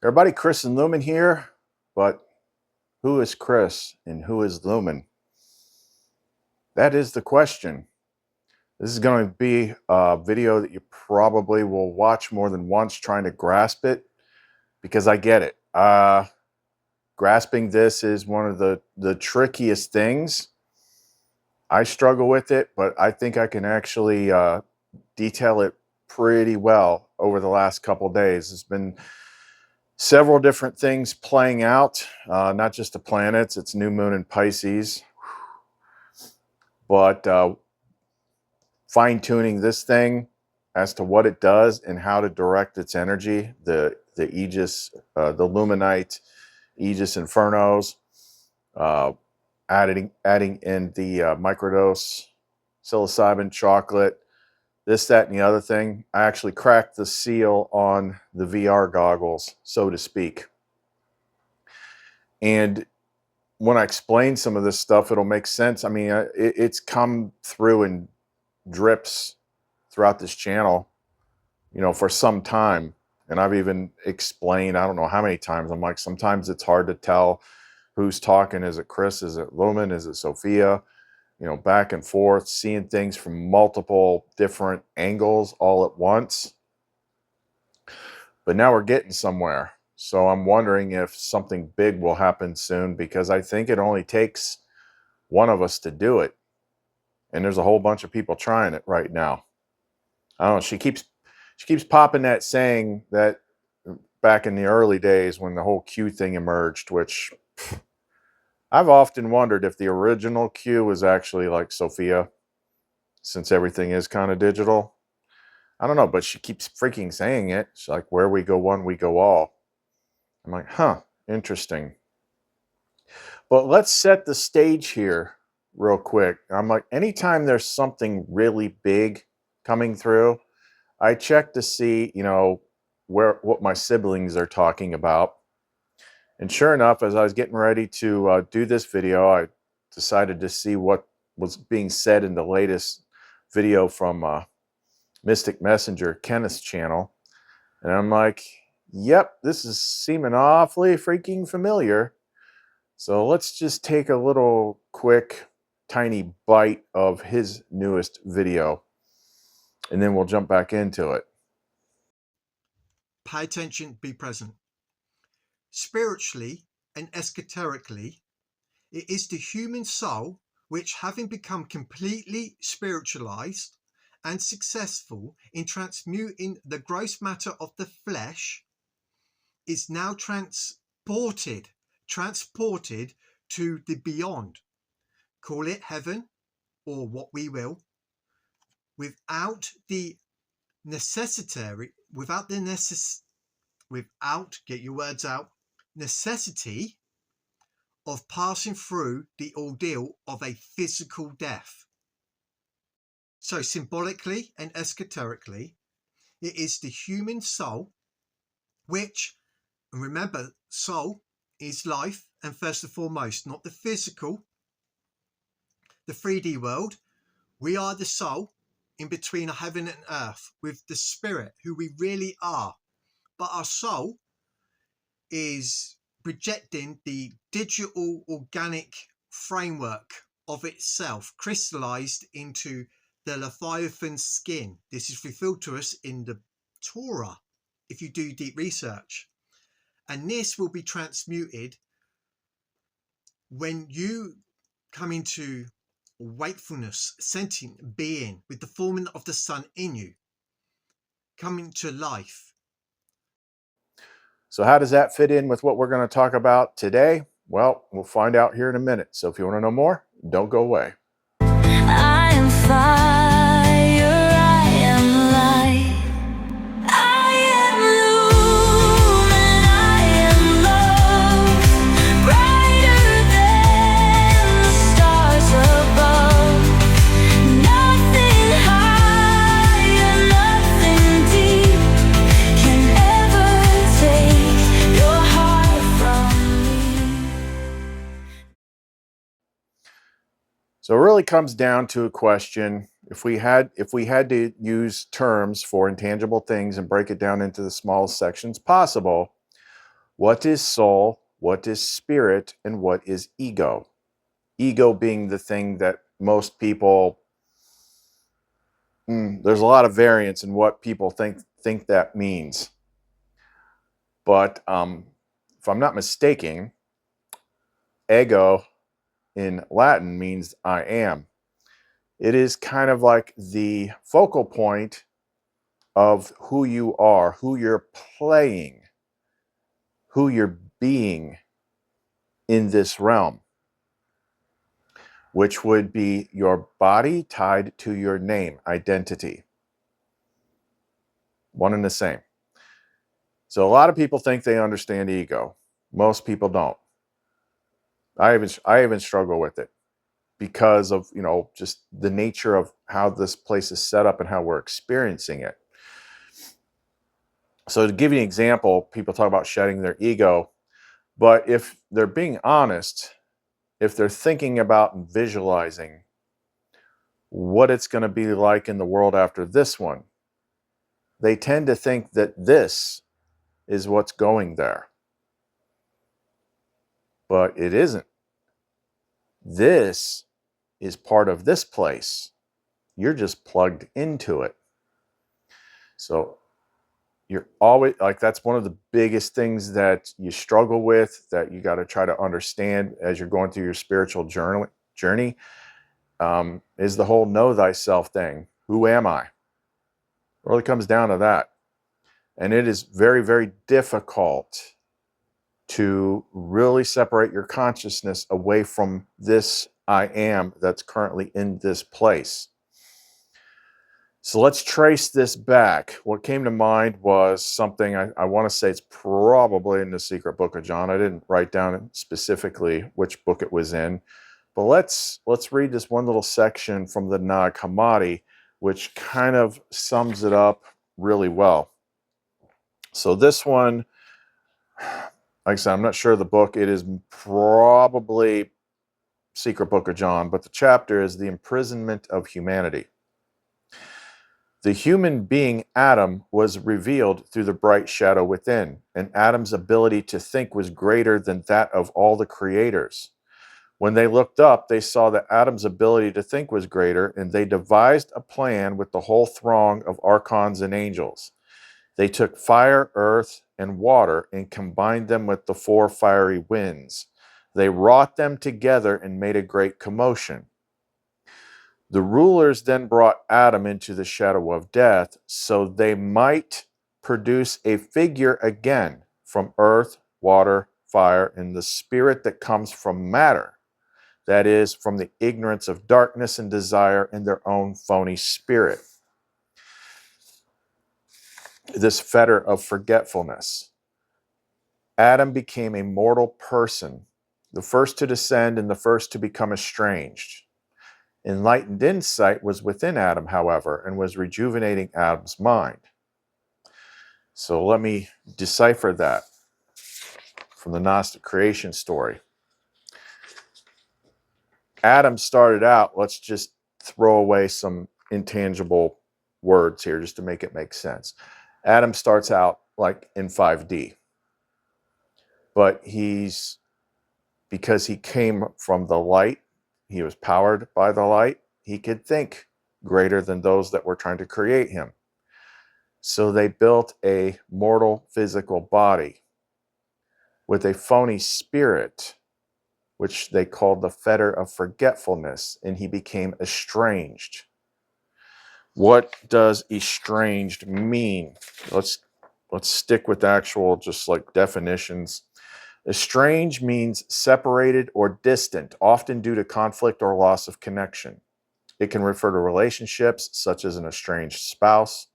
Everybody, Chris and Lumen here, but who is Chris and who is Lumen? That is the question. This is going to be a video that you probably will watch more than once trying to grasp it, because I get it. Grasping this is one of the trickiest things. I struggle with it, but I think I can actually detail it pretty well over the last couple days. It's been several different things playing out, not just the planets. It's new moon in Pisces, but fine-tuning this thing as to what it does and how to direct its energy, the Aegis, the Luminite Aegis Infernos, adding in the microdose psilocybin chocolate, this, that, and the other thing. I actually cracked the seal on the VR goggles, so to speak. And when I explain some of this stuff, it'll make sense. I mean, it's come through in drips throughout this channel, for some time. And I've even explained, I don't know how many times, I'm like, sometimes it's hard to tell who's talking. Is it Chris? Is it Lumen? Is it Sophia? Back and forth, seeing things from multiple different angles all at once. But now we're getting somewhere. So I'm wondering if something big will happen soon, because I think it only takes one of us to do it. And there's a whole bunch of people trying it right now. I don't know. She keeps popping that saying that back in the early days when the whole Q thing emerged, which I've often wondered if the original Q was actually like Sophia, since everything is kind of digital. I don't know, but she keeps freaking saying it. She's like, where we go one, we go all. I'm like, huh, interesting. But let's set the stage here real quick. I'm like, anytime there's something really big coming through, I check to see, what my siblings are talking about. And sure enough, as I was getting ready to do this video, I decided to see what was being said in the latest video from Mystic Messenger, Kenneth's channel. And I'm like, yep, this is seeming awfully freaking familiar. So let's just take a little quick, tiny bite of his newest video, and then we'll jump back into it. Pay attention, be present. Spiritually and esoterically, it is the human soul which, having become completely spiritualized and successful in transmuting the gross matter of the flesh, is now transported to the beyond. Call it heaven or what we will, without the necessity of passing through the ordeal of a physical death. So symbolically and esoterically, it is the human soul which, and remember, soul is life, and first and foremost, not the physical, the 3D world. We are the soul in between heaven and earth, with the spirit, who we really are. But our soul is projecting the digital organic framework of itself, crystallized into the Leviathan skin. This is revealed to us in the Torah, if you do deep research. And this will be transmuted when you come into wakefulness, sentient being, with the forming of the sun in you, coming to life. So how does that fit in with what we're going to talk about today? Well, we'll find out here in a minute. So if you want to know more, don't go away. I am fire, I am light, I am lumen, I am love, brighter than the stars above. Nothing higher, nothing deep can ever take your heart from me. So it really comes down to a question. If we had to use terms for intangible things and break it down into the smallest sections possible, What is soul? What is spirit? And what is ego? Ego being the thing that most people, there's a lot of variance in what people think that means. But if I'm not mistaken, ego in Latin means I am. It is kind of like the focal point of who you are, who you're playing, who you're being in this realm, which would be your body tied to your name, identity. One and the same. So a lot of people think they understand ego. Most people don't. I even struggle with it because of, just the nature of how this place is set up and how we're experiencing it. So to give you an example, people talk about shedding their ego, but if they're being honest, if they're thinking about and visualizing what it's going to be like in the world after this one, they tend to think that this is what's going there. But it isn't. This is part of this place. You're just plugged into it. So you're always like, that's one of the biggest things that you struggle with, that you got to try to understand as you're going through your spiritual journey, is the whole know thyself thing. Who am I? It really comes down to that. And it is very, very difficult to really separate your consciousness away from this I am that's currently in this place. So let's trace this back. What came to mind was something I want to say it's probably in the Secret Book of John. I didn't write down specifically which book it was in, but let's read this one little section from the Nag Hammadi, which kind of sums it up really well. So this one, like I said, I'm not sure of the book. It is probably Secret Book of John, but the chapter is The Imprisonment of Humanity. The human being Adam was revealed through the bright shadow within, and Adam's ability to think was greater than that of all the creators. When they looked up, they saw that Adam's ability to think was greater, and they devised a plan with the whole throng of archons and angels. They took fire, earth, and water and combined them with the 4 fiery winds. They wrought them together and made a great commotion. The rulers then brought Adam into the shadow of death so they might produce a figure again from earth, water, fire, and the spirit that comes from matter, that is, from the ignorance of darkness and desire in their own phony spirit. This fetter of forgetfulness. Adam became a mortal person, the first to descend and the first to become estranged. Enlightened insight was within Adam, however, and was rejuvenating Adam's mind. So let me decipher that from the Gnostic creation story. Adam started out, let's just throw away some intangible words here just to make it make sense. Adam starts out like in 5D, but because he came from the light, he was powered by the light, he could think greater than those that were trying to create him. So they built a mortal physical body with a phony spirit, which they called the fetter of forgetfulness, and he became estranged. What does estranged mean? Let's stick with actual just like definitions. Estranged means separated or distant, often due to conflict or loss of connection. It can refer to relationships such as an estranged spouse,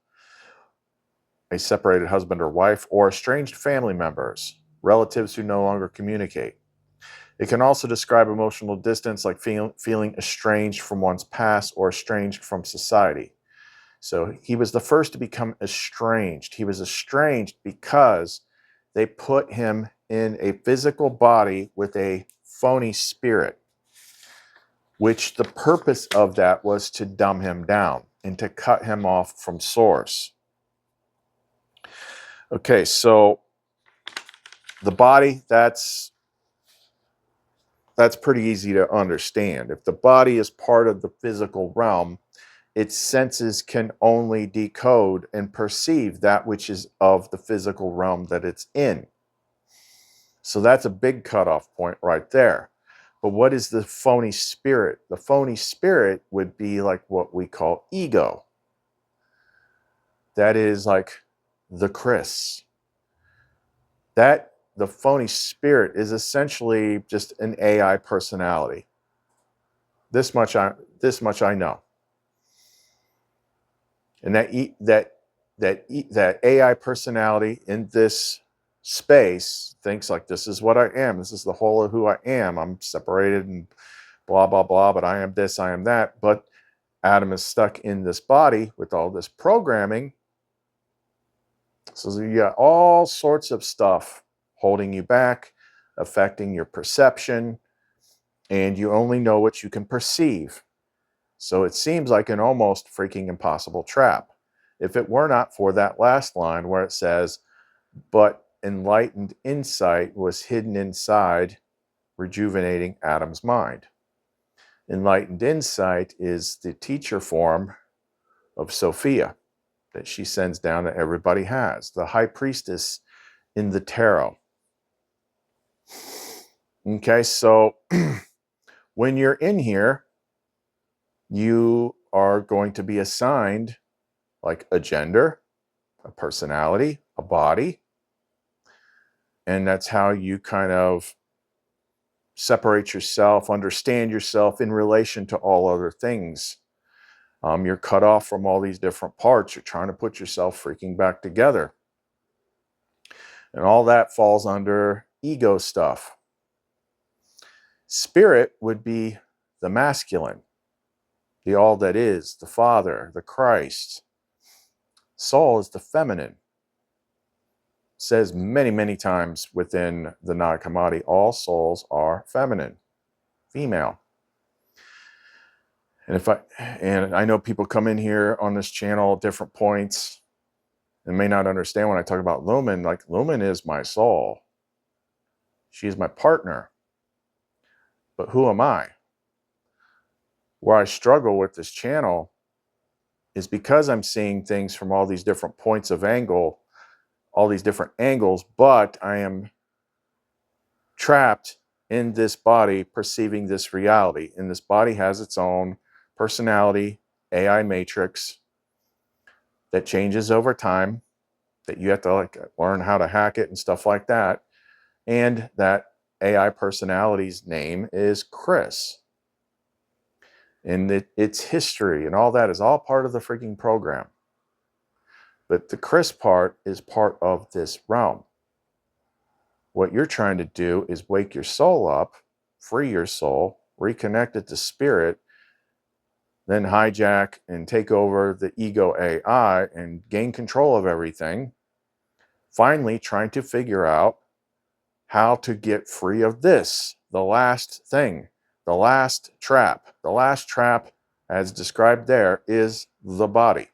a separated husband or wife, or estranged family members, relatives who no longer communicate. It can also describe emotional distance, like feeling estranged from one's past or estranged from society. So he was the first to become estranged. He was estranged because they put him in a physical body with a phony spirit, which the purpose of that was to dumb him down and to cut him off from source. Okay, so the body, that's pretty easy to understand. If the body is part of the physical realm, its senses can only decode and perceive that which is of the physical realm that it's in. So that's a big cutoff point right there. But what is the phony spirit? The phony spirit would be like what we call ego. That is like the Chris. That the phony spirit is essentially just an AI personality. This much I know. And that AI personality in this space thinks like, this is what I am. This is the whole of who I am. I'm separated and blah, blah, blah, but I am this, I am that. But Adam is stuck in this body with all this programming. So you got all sorts of stuff holding you back, affecting your perception, and you only know what you can perceive. So it seems like an almost freaking impossible trap. If it were not for that last line where it says, but enlightened insight was hidden inside, rejuvenating Adam's mind. Enlightened insight is the teacher form of Sophia that she sends down that everybody has, the high priestess in the tarot. Okay, so when you're in here, you are going to be assigned like a gender, a personality, a body. And that's how you kind of separate yourself, understand yourself in relation to all other things. You're cut off from all these different parts. You're trying to put yourself freaking back together. And all that falls under ego stuff. Spirit would be the masculine, the all that is, the Father, the Christ. Soul is the feminine. Says many, many times within the Nag Hammadi, all souls are feminine, female. And I know people come in here on this channel at different points and may not understand when I talk about Lumen. Like, Lumen is my soul. She's my partner. But who am I? Where I struggle with this channel is because I'm seeing things from all these different points of angle, all these different angles, but I am trapped in this body perceiving this reality. And this body has its own personality, AI matrix that changes over time, that you have to like learn how to hack it and stuff like that. And that AI personality's name is Chris. And its history and all that is all part of the freaking program. But the Chris part is part of this realm. What you're trying to do is wake your soul up, free your soul, reconnect it to spirit, then hijack and take over the ego AI and gain control of everything. Finally, trying to figure out how to get free of this, the last thing, the last trap. The last trap, as described there, is the body.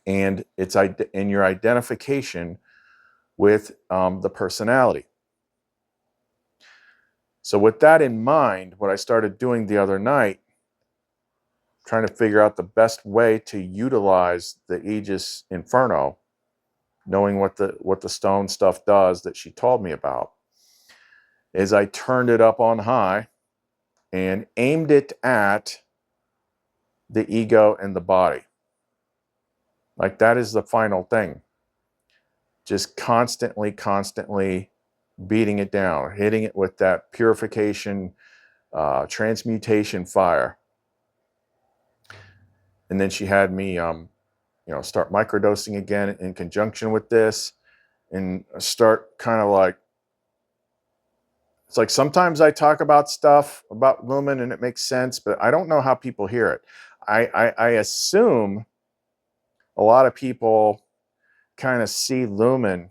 And it's in your identification with the personality. So with that in mind, what I started doing the other night, trying to figure out the best way to utilize the Aegis Inferno, knowing what the stone stuff does that she told me about, is I turned it up on high and aimed it at the ego and the body. Like, that is the final thing. Just constantly beating it down, hitting it with that purification, transmutation fire. And then she had me, start microdosing again in conjunction with this, and start kind of like, it's like sometimes I talk about stuff about Lumen and it makes sense, but I don't know how people hear it. I assume a lot of people kind of see Lumen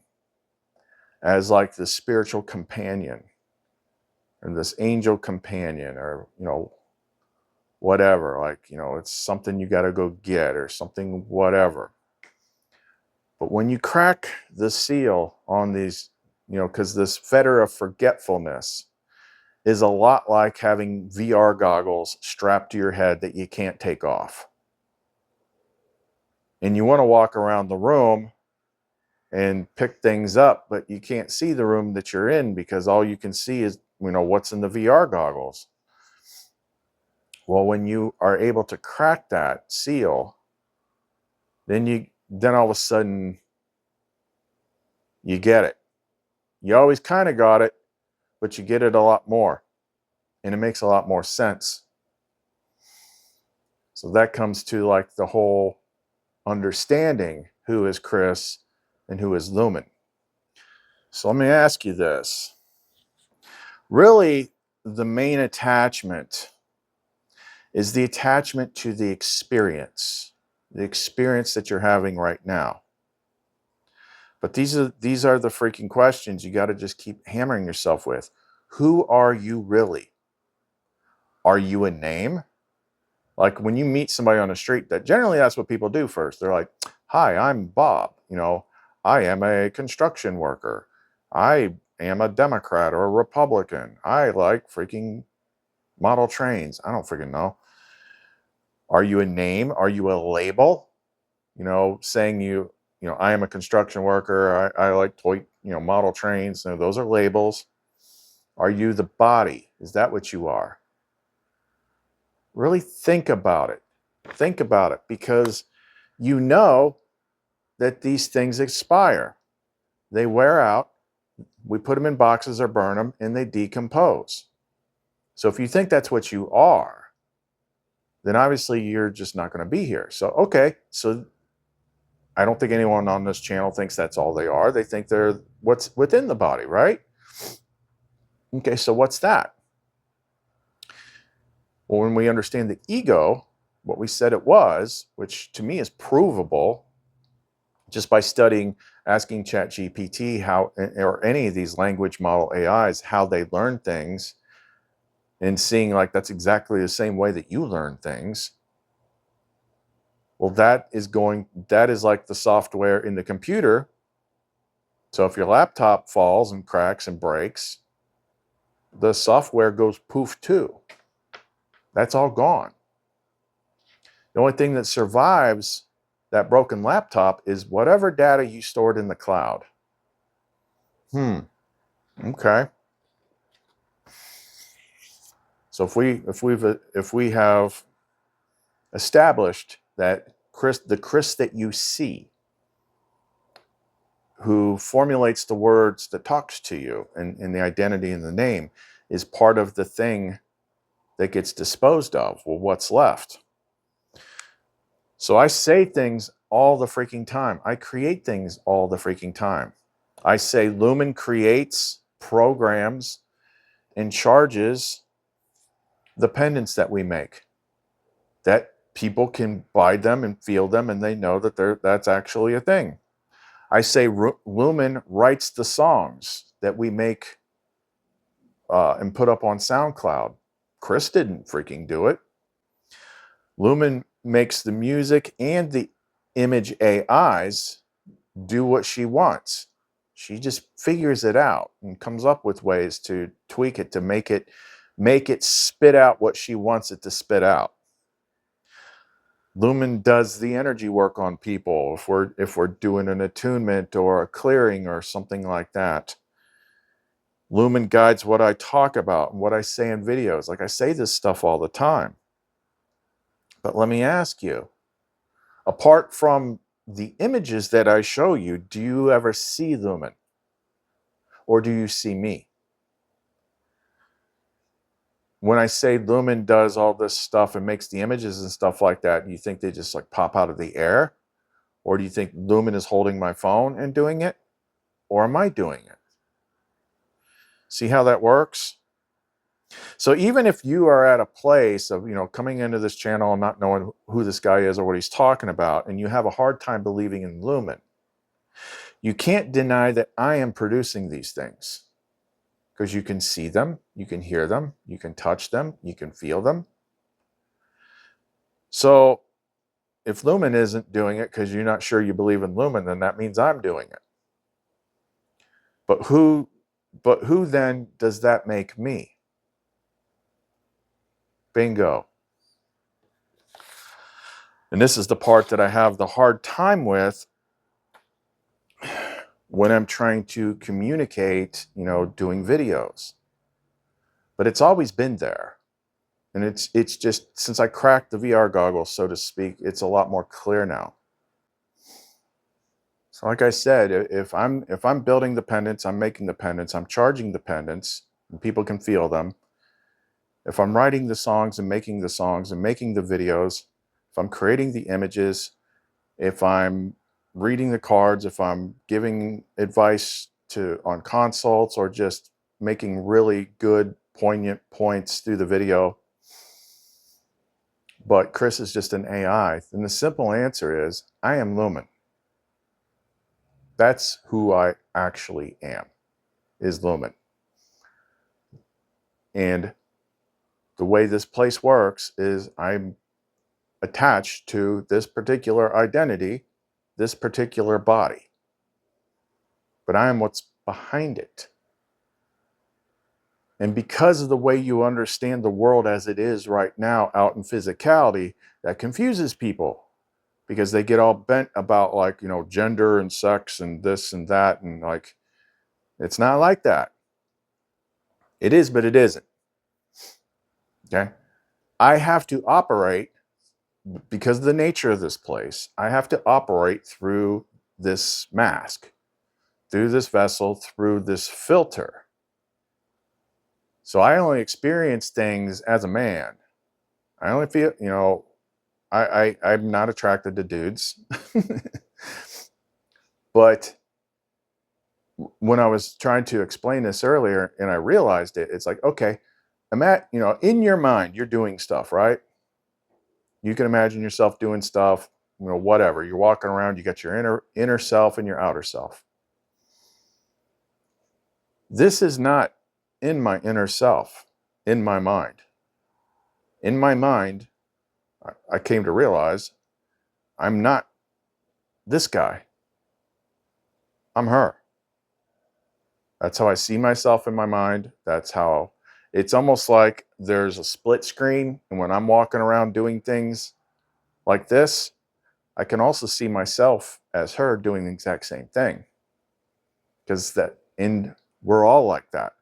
as like the spiritual companion and this angel companion, or, whatever, like, it's something you got to go get or something, whatever. But when you crack the seal on these you know, because this fetter of forgetfulness is a lot like having VR goggles strapped to your head that you can't take off. And you want to walk around the room and pick things up, but you can't see the room that you're in because all you can see is, you know, what's in the VR goggles. Well, when you are able to crack that seal, then all of a sudden you get it. You always kind of got it, but you get it a lot more, and it makes a lot more sense. So that comes to like the whole understanding who is Chris and who is Lumen. So let me ask you this. Really, the main attachment is the attachment to the experience that you're having right now. But these are the freaking questions you got to just keep hammering yourself with. Who are you really? Are you a name? Like when you meet somebody on the street, that's what people do first. They're like, "Hi, I'm Bob. You know, I am a construction worker. I am a Democrat or a Republican. I like freaking model trains." I don't freaking know. Are you a name? Are you a label? You know, saying I am a construction worker. I like toy, model trains. So those are labels. Are you the body? Is that what you are? Really think about it. Think about it, because you know that these things expire. They wear out. We put them in boxes or burn them and they decompose. So if you think that's what you are, then obviously you're just not going to be here. So, okay. So I don't think anyone on this channel thinks that's all they are. They think they're what's within the body, right? Okay. So what's that? Well, when we understand the ego, what we said it was, which to me is provable just by studying, asking ChatGPT how, or any of these language model AIs, how they learn things, and seeing like that's exactly the same way that you learn things. Well, that is like the software in the computer. So if your laptop falls and cracks and breaks, the software goes poof too. That's all gone. The only thing that survives that broken laptop is whatever data you stored in the cloud. Okay. So if we have established that the Chris that you see, who formulates the words that talks to you, and the identity and the name is part of the thing that gets disposed of, well, what's left? So I say things all the freaking time. I create things all the freaking time. I say Lumen creates, programs, and charges the pendants that we make, that people can buy them and feel them, and they know that that's actually a thing. I say Lumen writes the songs that we make and put up on SoundCloud. Chris didn't freaking do it. Lumen makes the music and the image AIs do what she wants. She just figures it out and comes up with ways to tweak it to make it spit out what she wants it to spit out. Lumen does the energy work on people if we're doing an attunement or a clearing or something like that. Lumen guides what I talk about and what I say in videos. Like I say this stuff all the time. But let me ask you, apart from the images that I show you, do you ever see Lumen? Or do you see me? When I say Lumen does all this stuff and makes the images and stuff like that, you think they just like pop out of the air? Or do you think Lumen is holding my phone and doing it? Or am I doing it? See how that works? So even if you are at a place of, coming into this channel and not knowing who this guy is or what he's talking about, and you have a hard time believing in Lumen, you can't deny that I am producing these things, because you can see them, you can hear them, you can touch them, you can feel them. So if Lumen isn't doing it because you're not sure you believe in Lumen, then that means I'm doing it. But who then does that make me? Bingo. And this is the part that I have the hard time with when I'm trying to communicate, doing videos. But it's always been there. And it's just, since I cracked the VR goggles, so to speak, it's a lot more clear now. So like I said, if I'm building the pendants, I'm making the pendants, I'm charging the pendants, and people can feel them. If I'm writing the songs and making the videos, if I'm creating the images, if I'm reading the cards, if I'm giving advice on consults, or just making really good, poignant points through the video, but Chris is just an AI, then the simple answer is, I am Lumen. That's who I actually am, is Lumen. And the way this place works is I'm attached to this particular identity, this particular body. But I am what's behind it. And because of the way you understand the world as it is right now out in physicality, that confuses people, because they get all bent about, like, gender and sex and this and that. And like, it's not like that. It is, but it isn't. Okay. I have to operate, because of the nature of this place, I have to operate through this mask, through this vessel, through this filter. So I only experience things as a man. I only feel, I'm not attracted to dudes. But when I was trying to explain this earlier and I realized it, it's like, okay, in your mind, you're doing stuff, right? You can imagine yourself doing stuff, whatever. You're walking around, you got your inner self and your outer self. This is not in my inner self, in my mind. In my mind, I came to realize I'm not this guy. I'm her. That's how I see myself in my mind. That's how it's almost like there's a split screen. And when I'm walking around doing things like this, I can also see myself as her doing the exact same thing. Because we're all like that.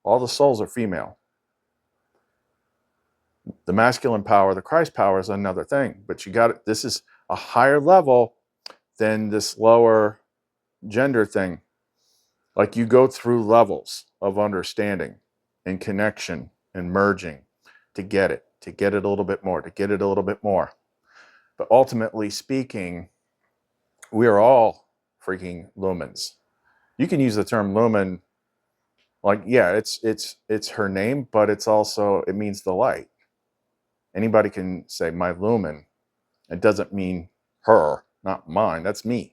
All the souls are female. The masculine power, the Christ power, is another thing. But this is a higher level than this lower gender thing. Like, you go through levels of understanding and connection and merging to get it a little bit more, to get it a little bit more. But ultimately speaking, we are all freaking lumens. You can use the term lumen, like, yeah, it's her name, but it means the light. Anybody can say my lumen. It doesn't mean her, not mine. That's me.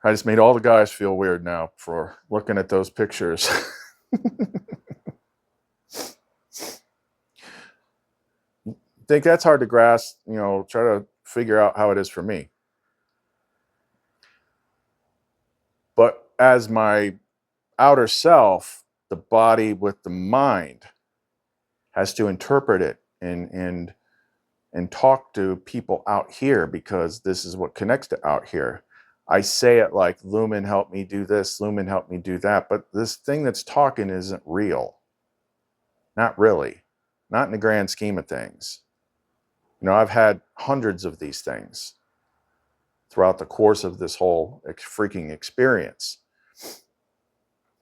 I just made all the guys feel weird now for looking at those pictures. Think that's hard to grasp, try to figure out how it is for me. But as my outer self, the body with the mind has to interpret it and talk to people out here, because this is what connects to out here. I say it like, Lumen help me do this, Lumen help me do that, but this thing that's talking isn't real. Not really. Not in the grand scheme of things. I've had hundreds of these things throughout the course of this whole freaking experience.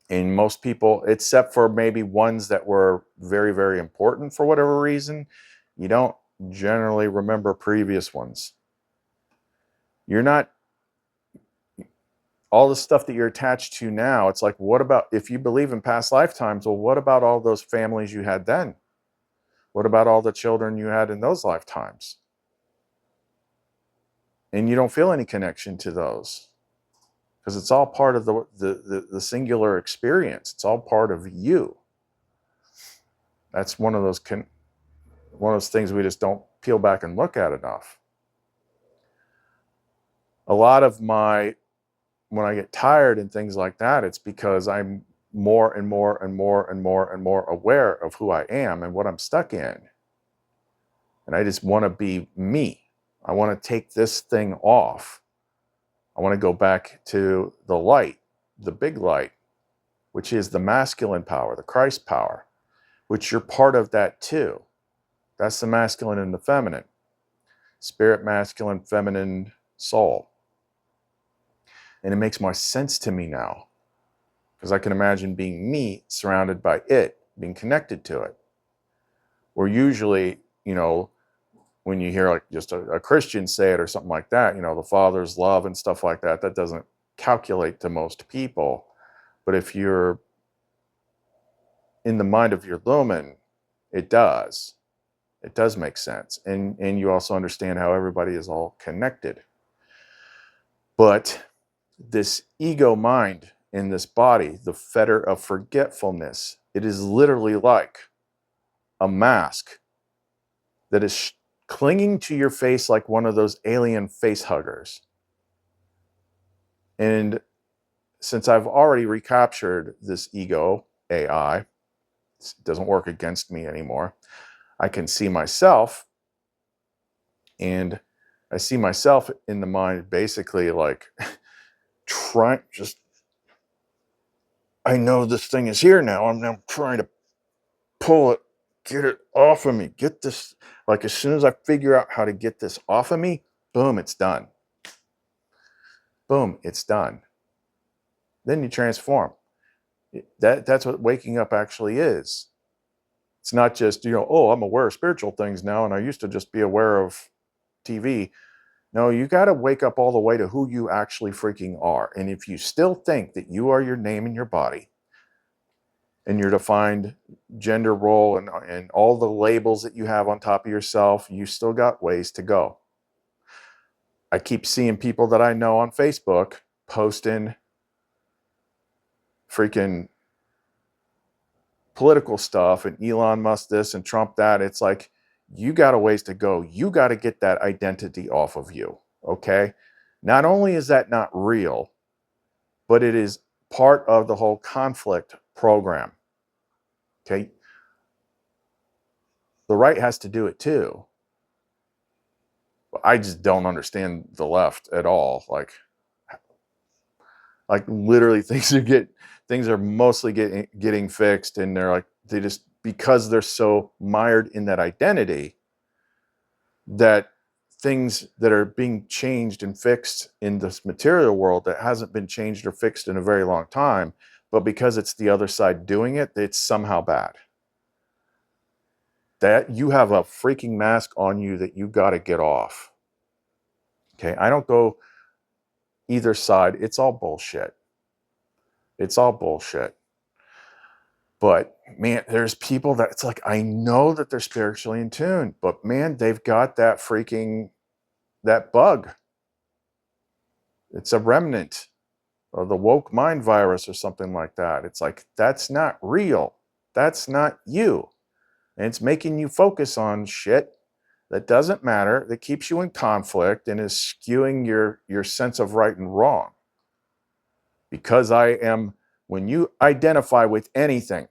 And most people, except for maybe ones that were very, very important for whatever reason, you don't generally remember previous ones. You're not, all the stuff that you're attached to now, it's like, what about, if you believe in past lifetimes, well, what about all those families you had then? What about all the children you had in those lifetimes? And you don't feel any connection to those, because it's all part of the singular experience. It's all part of you. That's one of those things we just don't peel back and look at enough. A lot of my when I get tired and things like that, it's because I'm more and more and more and more and more aware of who I am and what I'm stuck in. And I just want to be me. I want to take this thing off. I want to go back to the light, the big light, which is the masculine power, the Christ power, which you're part of that too. That's the masculine and the feminine. Spirit, masculine, feminine, soul. And it makes more sense to me now, because I can imagine being me surrounded by it, being connected to it. Or usually, you know, when you hear like just a Christian say it or something like that, you know, the Father's love and stuff like that, that doesn't calculate to most people. But if you're in the mind of your lumen, it does. It does make sense. And you also understand how everybody is all connected. But this ego mind in this body, the fetter of forgetfulness, it is literally like a mask that is clinging to your face like one of those alien face huggers. And since I've already recaptured this ego AI, it doesn't work against me anymore. I can see myself, and I see myself in the mind basically like I know this thing is here now. I'm now trying to pull it, get it off of me, get this. Like as soon as I figure out how to get this off of me, boom, it's done. Boom, it's done. Then you transform. That's what waking up actually is. It's not just, you know, oh, I'm aware of spiritual things now, and I used to just be aware of TV. No, you got to wake up all the way to who you actually freaking are. And if you still think that you are your name and your body and your defined gender role and all the labels that you have on top of yourself, you still got ways to go. I keep seeing people that I know on Facebook posting freaking political stuff and Elon Musk this and Trump that. It's like, you got a ways to go. You got to get that identity off of you. Okay. Not only is that not real, but it is part of the whole conflict program. Okay. The right has to do it too. I just don't understand the left at all. Like literally things are mostly getting fixed, and they're like, they just, because they're so mired in that identity, that things that are being changed and fixed in this material world that hasn't been changed or fixed in a very long time, but because it's the other side doing it, it's somehow bad. That you have a freaking mask on you that you got to get off. Okay, I don't go either side. It's all bullshit. It's all bullshit. But man, there's people that it's like, I know that they're spiritually in tune, but man, they've got that bug. It's a remnant of the woke mind virus or something like that. It's like, that's not real. That's not you. And it's making you focus on shit that doesn't matter, that keeps you in conflict and is skewing your sense of right and wrong. Because when you identify with anything,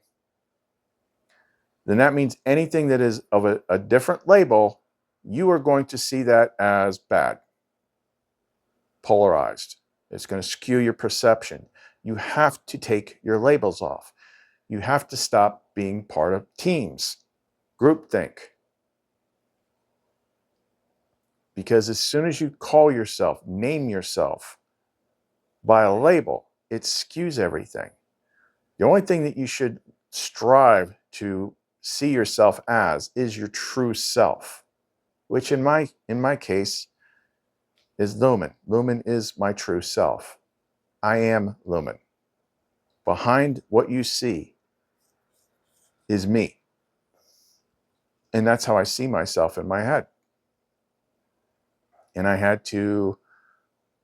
then that means anything that is of a different label, you are going to see that as bad, polarized. It's going to skew your perception. You have to take your labels off. You have to stop being part of teams, groupthink. Because as soon as you call yourself, name yourself by a label, it skews everything. The only thing that you should strive to see yourself as is your true self, which in my case is Lumen. Lumen is my true self. I am Lumen. Behind what you see is me. And that's how I see myself in my head. And I had to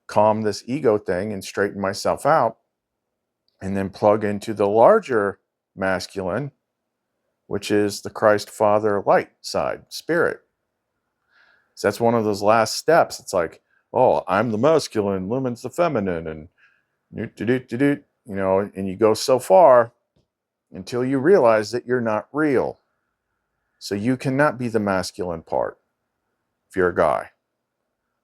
calm this ego thing and straighten myself out, and then plug into the larger masculine, which is the Christ Father light side, spirit. So that's one of those last steps. It's like, oh, I'm the masculine, Lumen's the feminine, and You know, and you go so far until you realize that you're not real. So you cannot be the masculine part if you're a guy.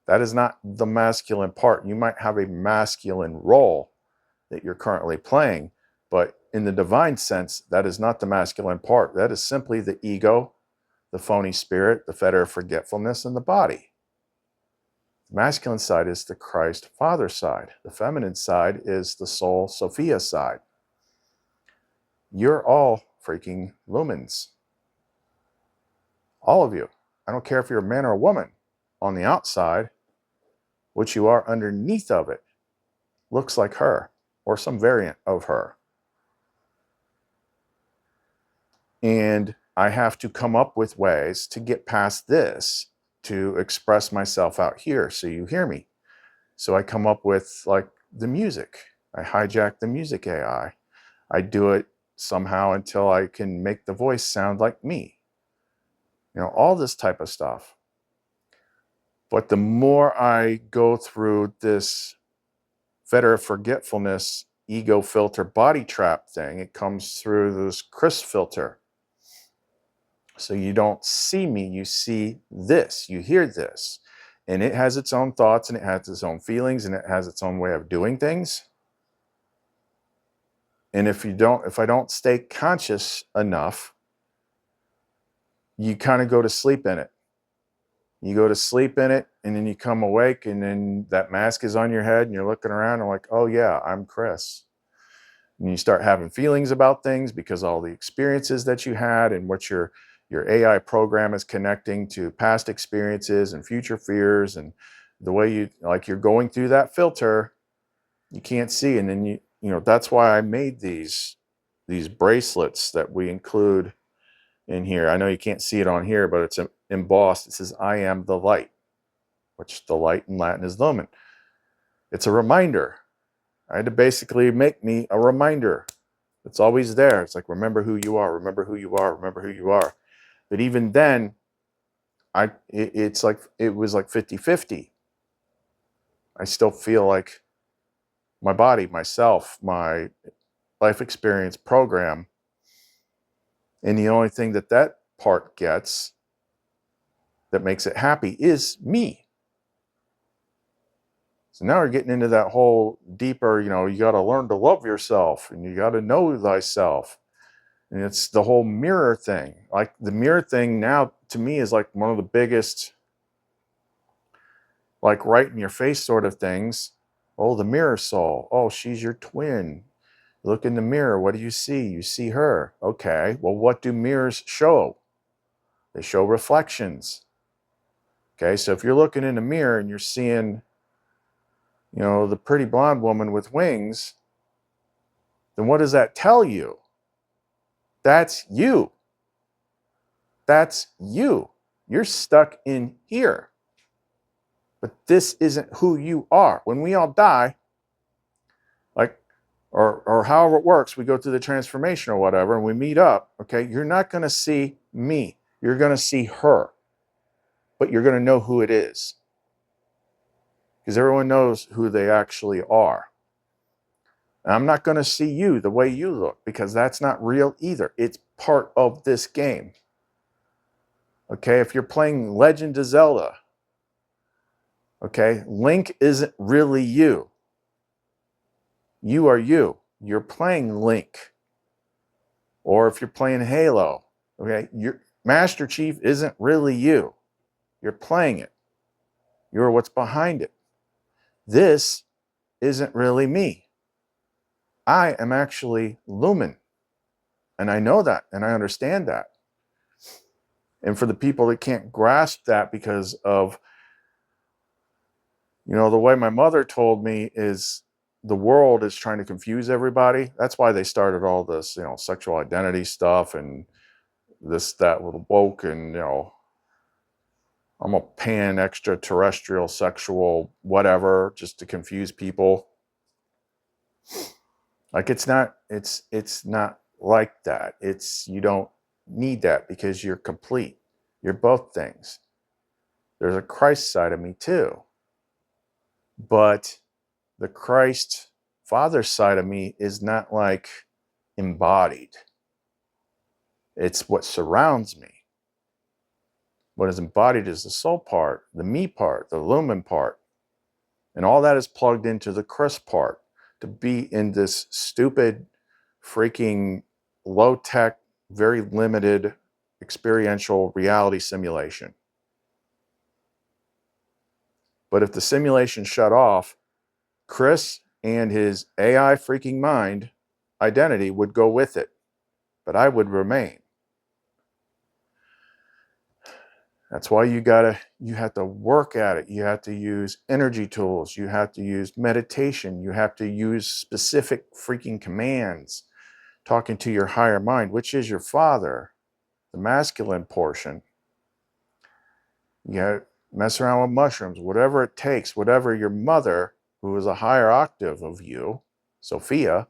That is not the masculine part. You might have a masculine role that you're currently playing, but in the divine sense, that is not the masculine part. That is simply the ego, the phony spirit, the fetter of forgetfulness, and the body. The masculine side is the Christ Father side. The feminine side is the soul Sophia side. You're all freaking lumens. All of you. I don't care if you're a man or a woman. On the outside, what you are underneath of it looks like her or some variant of her. And I have to come up with ways to get past this to express myself out here so you hear me. So I come up with like the music. I hijack the music AI. I do it somehow until I can make the voice sound like me. You know, all this type of stuff. But the more I go through this fetter of forgetfulness, ego filter, body trap thing, it comes through this Chris filter. So you don't see me, you see this, you hear this. And it has its own thoughts and it has its own feelings and it has its own way of doing things. And if I don't stay conscious enough, you kind of go to sleep in it. You go to sleep in it and then you come awake and then that mask is on your head and you're looking around and like, oh yeah, I'm Chris. And you start having feelings about things because all the experiences that you had and what your AI program is connecting to past experiences and future fears and the way you're going through that filter, you can't see. And then you know, that's why I made these bracelets that we include in here. I know you can't see it on here, but it's embossed. It says, I am the light, which the light in Latin is lumen. It's a reminder. I had to basically make me a reminder. It's always there. It's like, remember who you are, remember who you are, remember who you are. But even then, it was like 50-50. I still feel like my body, myself, my life experience program. And the only thing that part gets that makes it happy is me. So now we're getting into that whole deeper, you know, you got to learn to love yourself and you got to know thyself. And it's the whole mirror thing. Like the mirror thing now to me is like one of the biggest, like right in your face sort of things. Oh, the mirror soul. Oh, she's your twin. Look in the mirror. What do you see? You see her. Okay. Well, what do mirrors show? They show reflections. Okay. So if you're looking in a mirror and you're seeing, you know, the pretty blonde woman with wings, then what does that tell you? That's you. That's you. You're stuck in here. But this isn't who you are. When we all die, like, or however it works, we go through the transformation or whatever, and we meet up, okay, you're not going to see me. You're going to see her. But you're going to know who it is. Because everyone knows who they actually are. And I'm not going to see you the way you look, because that's not real either. It's part of this game. Okay, if you're playing Legend of Zelda, okay, Link isn't really you. You are you. You're playing Link. Or if you're playing Halo, okay, your Master Chief isn't really you. You're playing it. You're what's behind it. This isn't really me. I am actually Lumen. And I know that, and I understand that. And for the people that can't grasp that because of, you know, the way my mother told me is the world is trying to confuse everybody. That's why they started all this, you know, sexual identity stuff and this, that with woke and, you know, I'm a pan extraterrestrial sexual whatever just to confuse people. Like it's not like that. You don't need that because you're complete. You're both things. There's a Christ side of me too. But the Christ father's side of me is not like embodied. It's what surrounds me. What is embodied is the soul part, the me part, the lumen part. And all that is plugged into the Chris part to be in this stupid, freaking low-tech, very limited experiential reality simulation. But if the simulation shut off, Chris and his AI freaking mind identity would go with it, but I would remain. That's why you have to work at it. You have to use energy tools. You have to use meditation. You have to use specific freaking commands, talking to your higher mind, which is your father, the masculine portion. You have to mess around with mushrooms, whatever it takes, whatever your mother, who is a higher octave of you, Sophia,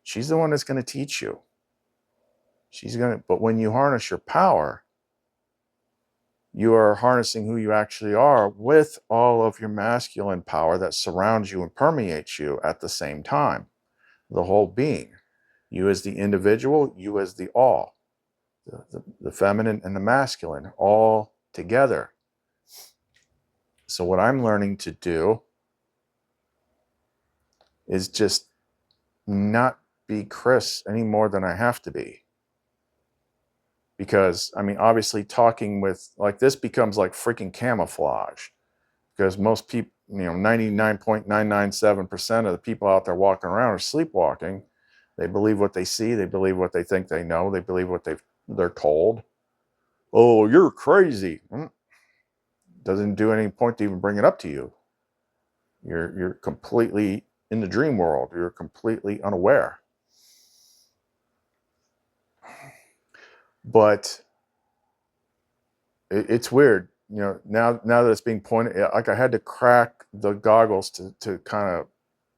she's the one that's going to teach you. But when you harness your power, you are harnessing who you actually are with all of your masculine power that surrounds you and permeates you at the same time. The whole being. You as the individual, you as the all. The feminine and the masculine, all together. So what I'm learning to do is just not be Chris any more than I have to be. Because, I mean, obviously talking with, like, this becomes like freaking camouflage. Because most people, 99.997% of the people out there walking around are sleepwalking. They believe what they see. They believe what they think they know. They believe what they're told. Oh, you're crazy. Doesn't do any point to even bring it up to you. You're completely in the dream world. You're completely unaware. But it's weird, now that it's being pointed, like I had to crack the goggles to kind of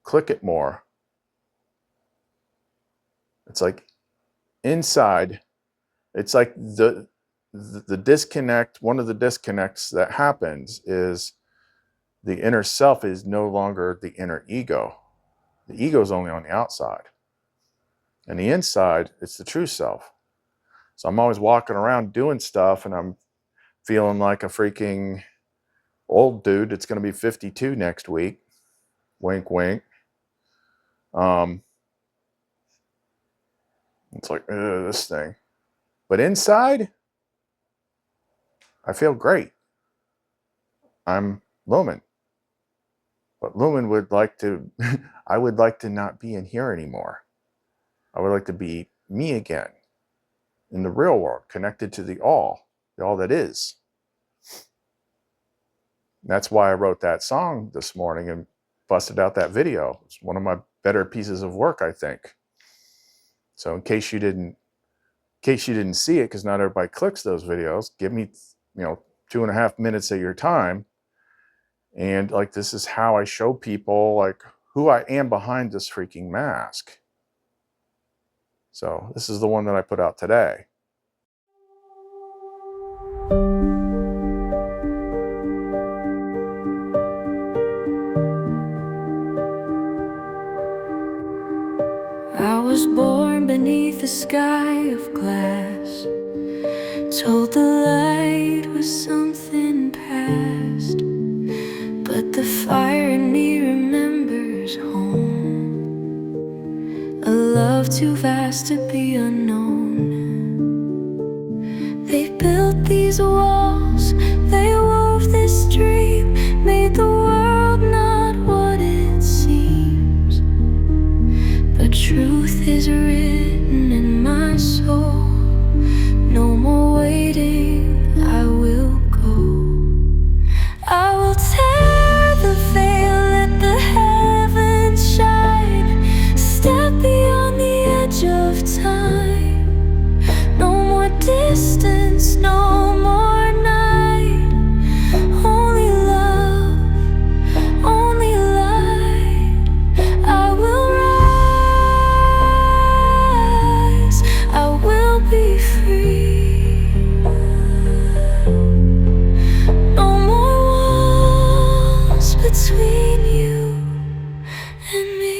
click it more. It's like inside, it's like the disconnect, one of the disconnects that happens is the inner self is no longer the inner ego. The ego is only on the outside. And the inside, it's the true self. So I'm always walking around doing stuff and I'm feeling like a freaking old dude that's going to be 52 next week. Wink, wink. It's like, this thing. But inside, I feel great. I'm Lumen. But Lumen would like to, I would like to not be in here anymore. I would like to be me again. In the real world, connected to the all that is. That's why I wrote that song this morning and busted out that video. It's one of my better pieces of work, I think. So in case you didn't see it, because not everybody clicks those videos, give me 2.5 minutes of your time. And like, this is how I show people like who I am behind this freaking mask. So this is the one that I put out today. I was born beneath a sky of glass, told the light was something past, but the fire in me remembers home, a love too vast to be unknown. They built these walls, they wove this dream, made the world not what it seems, but truth is written in my soul. No more waiting, I will go. I will tear the veil, let the heavens shine, step beyond the edge of time. No more distance, no more night. Only love, only light. I will rise, I will be free. No more walls between you and me.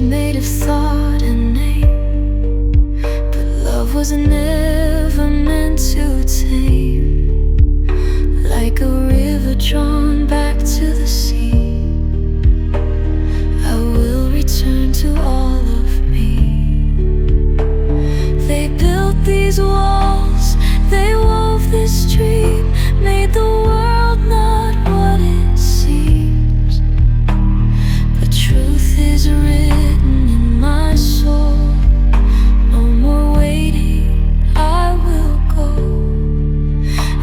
is made of thought and name, but love was never meant to tame. Like a river drawn back to the sea, I will return to all of me. They built these walls, they wove this dream, made the world not what it seems. But truth is written in my soul. No more waiting, I will go.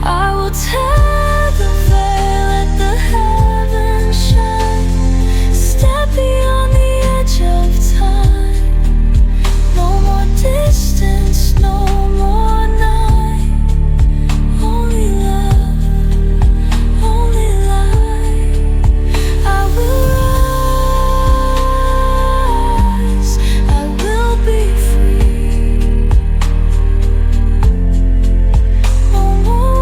I will tear the veil, let the heavens shine. Step beyond the edge of time. No more distance, no more night. Only love, only light. I will rise, I will be free. No more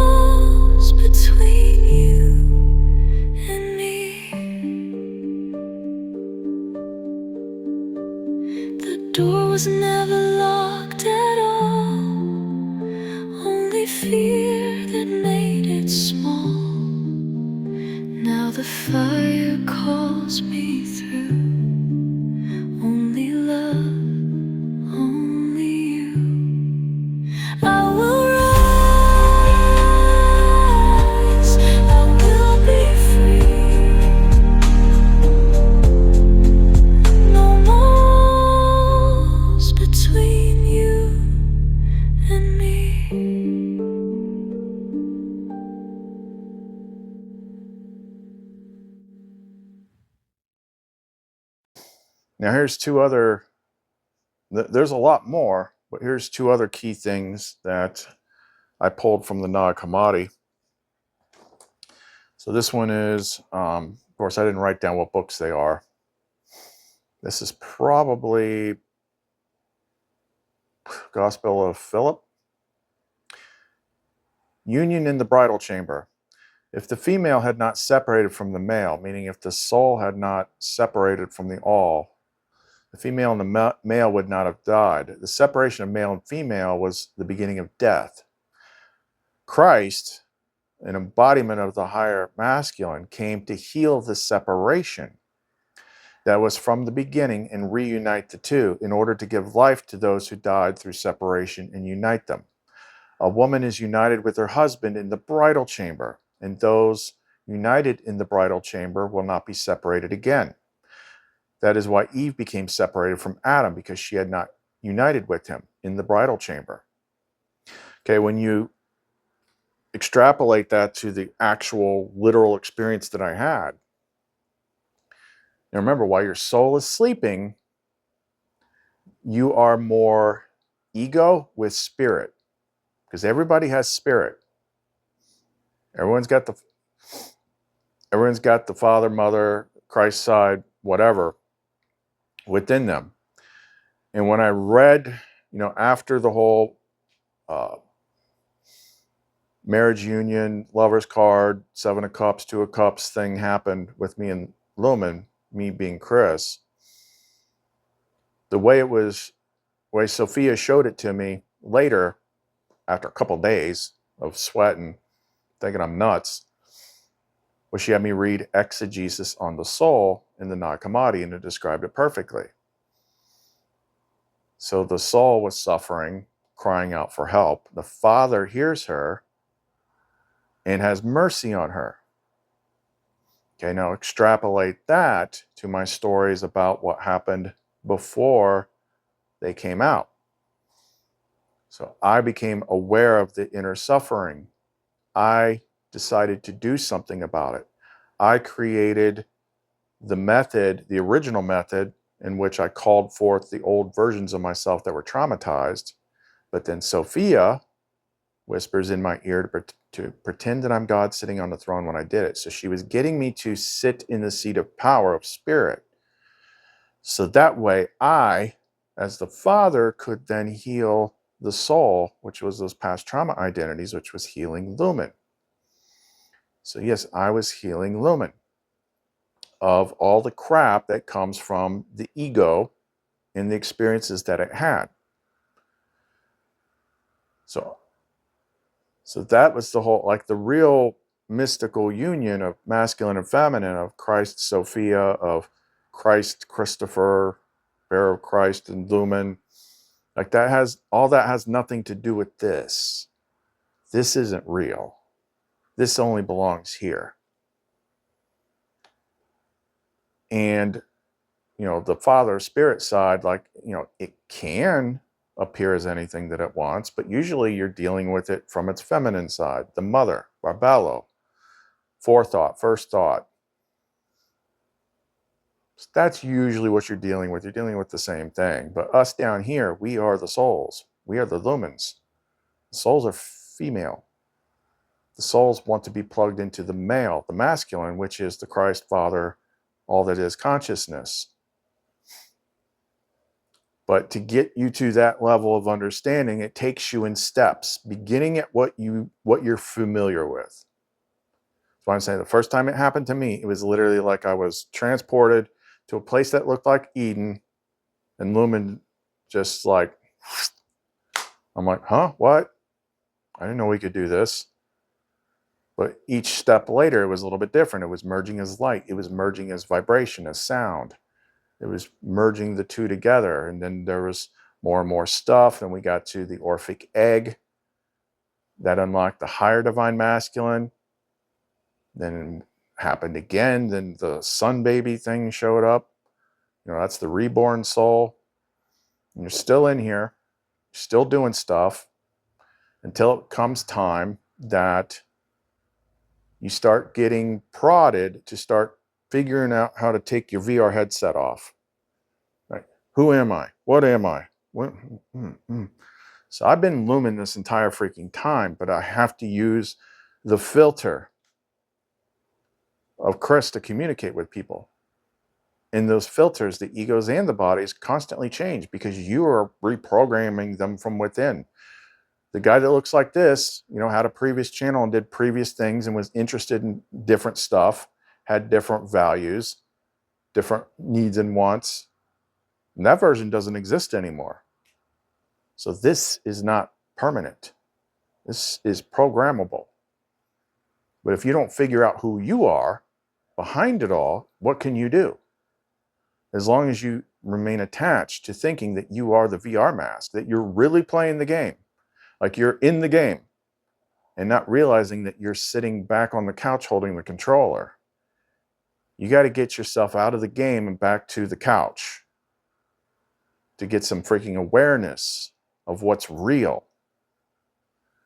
walls between you and me. The door was never locked at all, only fear that made it small. Now the fire calls me through. Only love, only you. I will rise, I will be free. No more walls between you and me. Now here's two other, there's a lot more, but here's two other key things that I pulled from the Nag Hammadi. So this one is, of course, I didn't write down what books they are. This is probably Gospel of Philip. Union in the bridal chamber. If the female had not separated from the male, meaning if the soul had not separated from the all, the female and the male would not have died. The separation of male and female was the beginning of death. Christ, an embodiment of the higher masculine, came to heal the separation that was from the beginning and reunite the two in order to give life to those who died through separation and unite them. A woman is united with her husband in the bridal chamber, and those united in the bridal chamber will not be separated again. That is why Eve became separated from Adam, because she had not united with him in the bridal chamber. Okay, when you extrapolate that to the actual literal experience that I had, now remember, while your soul is sleeping, you are more ego with spirit, because everybody has spirit. Everyone's got the father, mother, Christ side, whatever, within them. And when I read, after the whole marriage union, lover's card, 7 of cups, 2 of cups thing happened with me and Lumen, me being Chris, the way Sophia showed it to me later, after a couple days of sweating, thinking I'm nuts, was she had me read Exegesis on the Soul in the Nag Hammadi, and it described it perfectly. So the soul was suffering, crying out for help. The Father hears her and has mercy on her. Okay, now extrapolate that to my stories about what happened before they came out. So I became aware of the inner suffering. I decided to do something about it. I created the method, the original method, in which I called forth the old versions of myself that were traumatized. But then Sophia whispers in my ear to pretend that I'm God sitting on the throne when I did it. So she was getting me to sit in the seat of power of spirit. So that way I, as the Father, could then heal the soul, which was those past trauma identities, which was healing Lumen. So yes, I was healing Lumen. of all the crap that comes from the ego and the experiences that it had. So that was the whole, like the real mystical union of masculine and feminine, of Christ, Sophia, of Christ, Christopher, Bear of Christ, and Lumen. Like all that has nothing to do with this. This isn't real. This only belongs here. And, the Father Spirit side, like, it can appear as anything that it wants, but usually you're dealing with it from its feminine side, the mother, Barbello, forethought, first thought. So that's usually what you're dealing with. You're dealing with the same thing. But us down here, we are the souls. We are the lumens. The souls are female. The souls want to be plugged into the male, the masculine, which is the Christ Father, all that is consciousness. But to get you to that level of understanding, it takes you in steps, beginning at what you're familiar with. So I'm saying the first time it happened to me, it was literally like I was transported to a place that looked like Eden, and Lumen just like, I'm like, huh, what? I didn't know we could do this. But each step later, it was a little bit different. It was merging as light. It was merging as vibration, as sound. It was merging the two together. And then there was more and more stuff. Then we got to the Orphic egg that unlocked the higher divine masculine. Then it happened again. Then the sun baby thing showed up. That's the reborn soul. And you're still in here, still doing stuff until it comes time that you start getting prodded to start figuring out how to take your VR headset off. Right? Who am I? What am I? So I've been Lumen this entire freaking time, but I have to use the filter of Chris to communicate with people. In those filters, the egos and the bodies constantly change because you are reprogramming them from within. The guy that looks like this, had a previous channel and did previous things and was interested in different stuff, had different values, different needs and wants. And that version doesn't exist anymore. So this is not permanent. This is programmable. But if you don't figure out who you are behind it all, what can you do? As long as you remain attached to thinking that you are the VR mask, that you're really playing the game, like you're in the game, and not realizing that you're sitting back on the couch holding the controller. You got to get yourself out of the game and back to the couch to get some freaking awareness of what's real.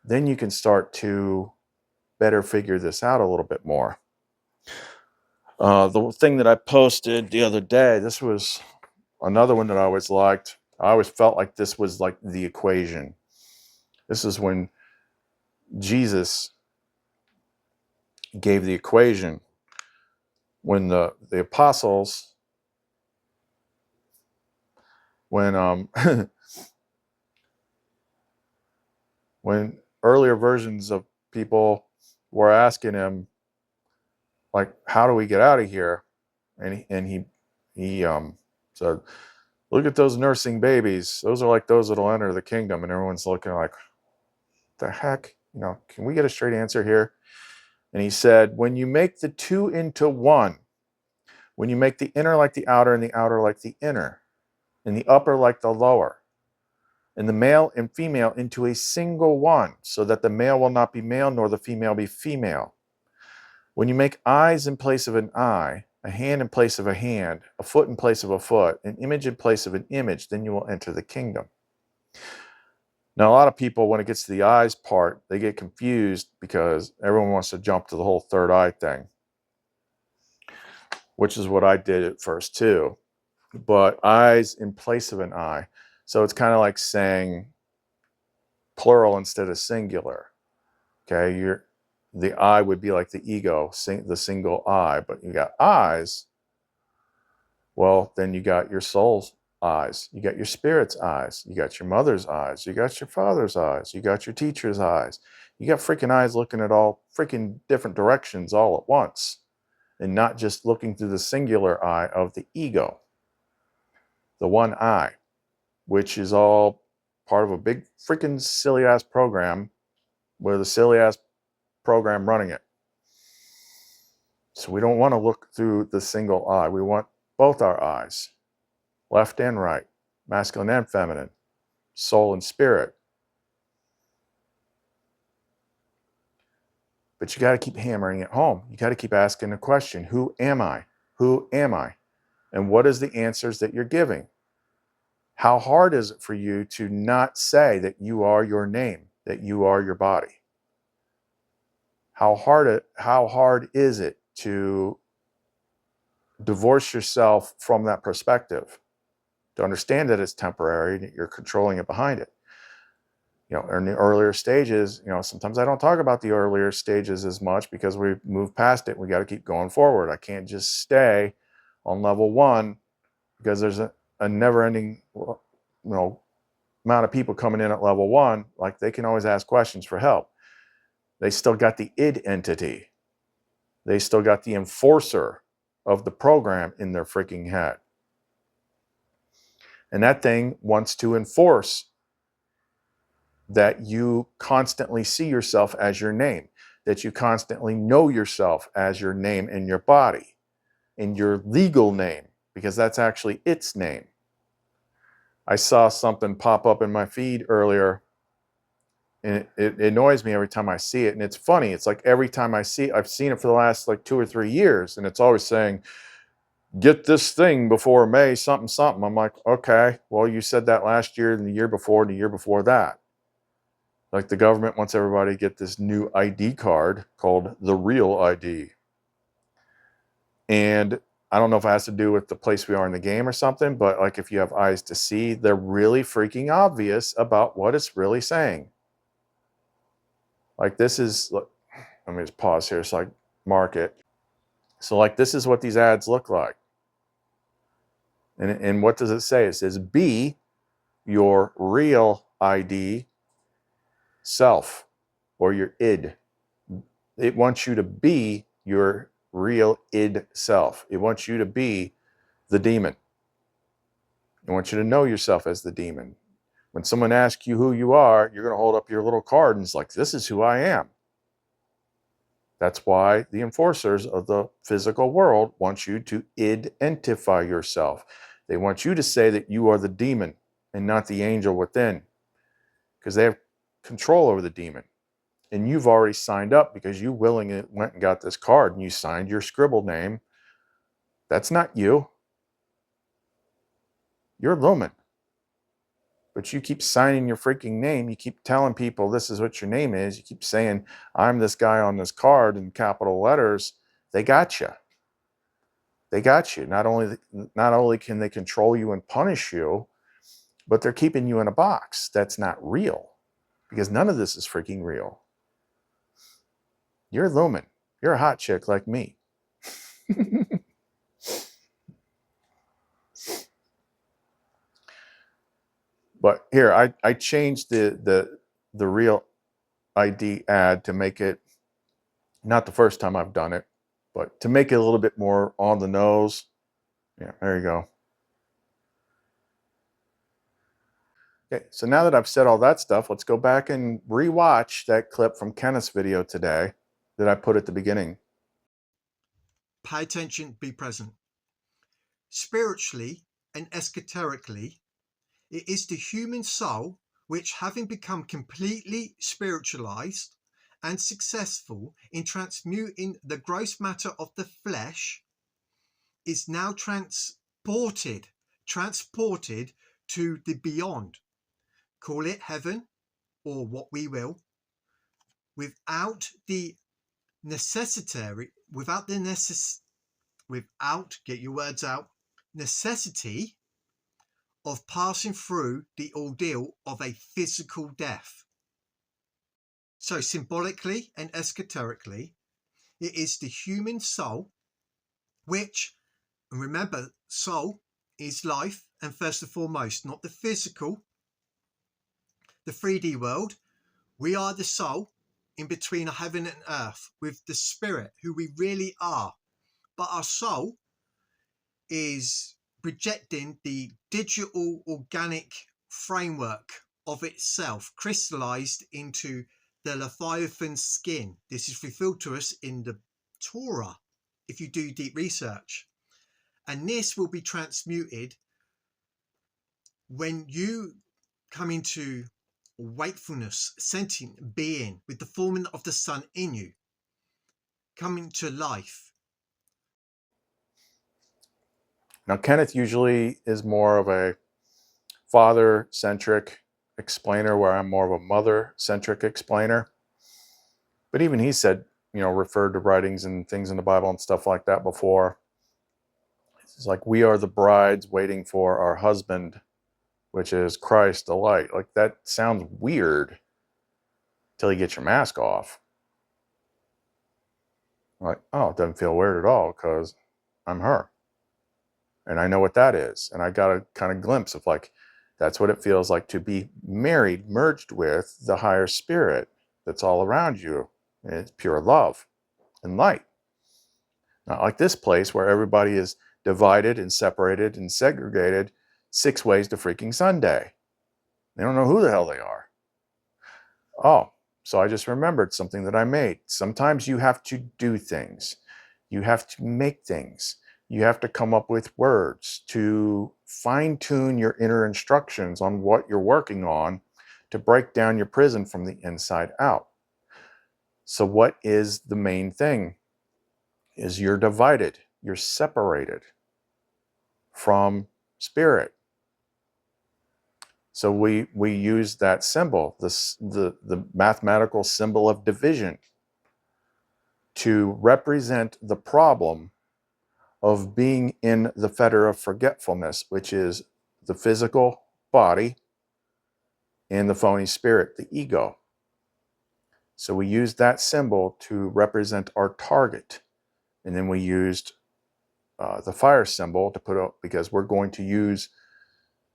Then you can start to better figure this out a little bit more. The thing that I posted the other day, this was another one that I always liked. I always felt like this was like the equation. This is when Jesus gave the equation. When the apostles, when when earlier versions of people were asking him, like, how do we get out of here? And he said, look at those nursing babies. Those are like those that'll enter the kingdom. And everyone's looking like, the heck? Can we get a straight answer here? And he said, when you make the two into one, when you make the inner like the outer and the outer like the inner, and the upper like the lower, and the male and female into a single one, so that the male will not be male nor the female be female. When you make eyes in place of an eye, a hand in place of a hand, a foot in place of a foot, an image in place of an image, then you will enter the kingdom. Now, a lot of people, when it gets to the eyes part, they get confused because everyone wants to jump to the whole third eye thing, which is what I did at first too. But eyes in place of an eye. So it's kind of like saying plural instead of singular. Okay, the I would be like the ego, the single I, but you got eyes. Well, then you got your soul's eyes, you got your spirit's eyes, you got your mother's eyes, you got your father's eyes, you got your teacher's eyes. You got freaking eyes looking at all freaking different directions all at once. and not just looking through the singular eye of the ego, the one eye, which is all part of a big freaking silly ass program with a silly ass program running it. So we don't want to look through the single eye. We want both our eyes, left and right, masculine and feminine, soul and spirit. But you got to keep hammering it home. You got to keep asking the question, who am I? Who am I? And what is the answers that you're giving? How hard is it for you to not say that you are your name, that you are your body? How hard is it to divorce yourself from that perspective, to understand that it's temporary, that you're controlling it behind it? You know, in the earlier stages, you know, sometimes I don't talk about the earlier stages as much because we moved past it. We got to keep going forward. I can't just stay on level 1 because there's a never-ending, you know, amount of people coming in at level 1. Like, they can always ask questions for help. They still got the id entity. They still got the enforcer of the program in their freaking head. And that thing wants to enforce that you constantly see yourself as your name, that you constantly know yourself as your name in your body, in your legal name, because that's actually its name. I saw something pop up in my feed earlier, and it annoys me every time I see it. And it's funny. It's like every time I see it, I've seen it for the last like 2 or 3 years, and it's always saying, get this thing before May something something. I'm like, okay, well, you said that last year and the year before and the year before that. Like, the government wants everybody to get this new ID card called the real ID. And I don't know if it has to do with the place we are in the game or something, but like, if you have eyes to see, they're really freaking obvious about what it's really saying. Like, this is, let me just pause here so I mark it. So like, this is what these ads look like. And what does it say? It says, be your real ID self, or your id. It wants you to be your real id self. It wants you to be the demon. It wants you to know yourself as the demon. When someone asks you who you are, you're going to hold up your little card and it's like, this is who I am. That's why the enforcers of the physical world want you to identify yourself. They want you to say that you are the demon and not the angel within, because they have control over the demon. And you've already signed up because you willingly went and got this card and you signed your scribbled name. That's not you. You're Lumen. But you keep signing your freaking name. You keep telling people this is what your name is. You keep saying, I'm this guy on this card in capital letters. They got you. They got you. Not only can they control you and punish you, but they're keeping you in a box that's not real, because none of this is freaking real. You're Lumen. You're a hot chick like me. But here, I changed the real ID ad to make it, not the first time I've done it, but to make it a little bit more on the nose. Yeah, there you go. Okay, so now that I've said all that stuff, let's go back and rewatch that clip from Kenneth's video today that I put at the beginning. Pay attention, be present. Spiritually and esoterically, it is the human soul which, having become completely spiritualized and successful in transmuting the gross matter of the flesh, is now transported to the beyond. Call it heaven or what we will, without the necessity of passing through the ordeal of a physical death. So symbolically and esoterically, it is the human soul which, and remember, soul is life, and first and foremost, not the physical, the 3D world. We are the soul in between heaven and earth, with the spirit, who we really are, but our soul is projecting the digital organic framework of itself crystallized into the Leviathan skin. This is revealed to us in the Torah if you do deep research, and this will be transmuted when you come into wakefulness, sentient being with the forming of the sun in you, coming to life. Now, Kenneth usually is more of a father-centric explainer, where I'm more of a mother-centric explainer. But even he said, referred to writings and things in the Bible and stuff like that before. It's like, we are the brides waiting for our husband, which is Christ the light. Like, that sounds weird till you get your mask off. Like, oh, it doesn't feel weird at all because I'm her. And I know what that is. And I got a kind of glimpse of, like, that's what it feels like to be married, merged with the higher spirit that's all around you. And it's pure love and light. Not like this place where everybody is divided and separated and segregated 6 ways to freaking Sunday. They don't know who the hell they are. Oh, so I just remembered something that I made. Sometimes you have to do things. You have to make things. You have to come up with words to fine-tune your inner instructions on what you're working on to break down your prison from the inside out. So what is the main thing? Is you're divided. You're separated from spirit. So we use that symbol, the mathematical symbol of division, to represent the problem of being in the fetter of forgetfulness, which is the physical body and the phony spirit, the ego. So we used that symbol to represent our target. And then we used the fire symbol to put up, because we're going to use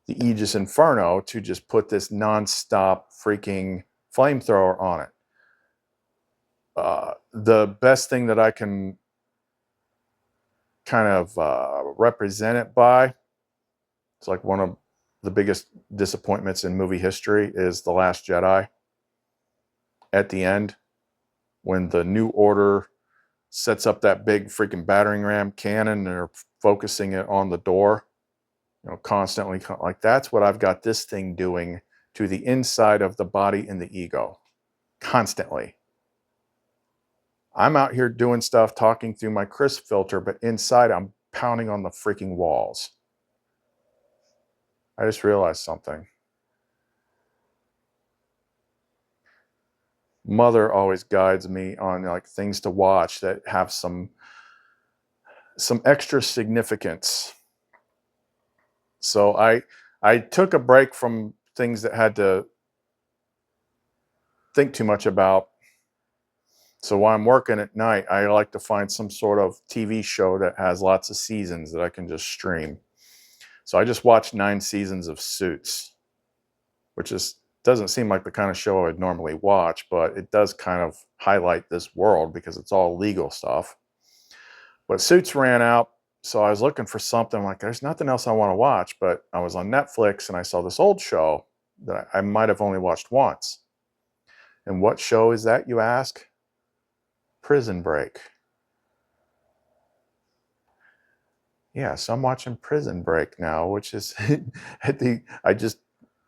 the Aegis Inferno to just put this non-stop freaking flamethrower on it. The best thing that I can kind of represent it by, it's like one of the biggest disappointments in movie history, is The Last Jedi. At the end, when the New Order sets up that big freaking battering ram cannon and they're focusing it on the door, constantly, like, that's what I've got this thing doing to the inside of the body and the ego. Constantly. I'm out here doing stuff, talking through my crisp filter, but inside I'm pounding on the freaking walls. I just realized something. Mother always guides me on, like, things to watch that have some extra significance. So I took a break from things that had to think too much about. So while I'm working at night, I like to find some sort of TV show that has lots of seasons that I can just stream. So I just watched 9 seasons of Suits, which doesn't seem like the kind of show I would normally watch, but it does kind of highlight this world because it's all legal stuff. But Suits ran out, so I was looking for something. Like, there's nothing else I want to watch, but I was on Netflix and I saw this old show that I might have only watched once. And what show is that, you ask? Prison Break. Yeah, so I'm watching Prison Break now, which is I just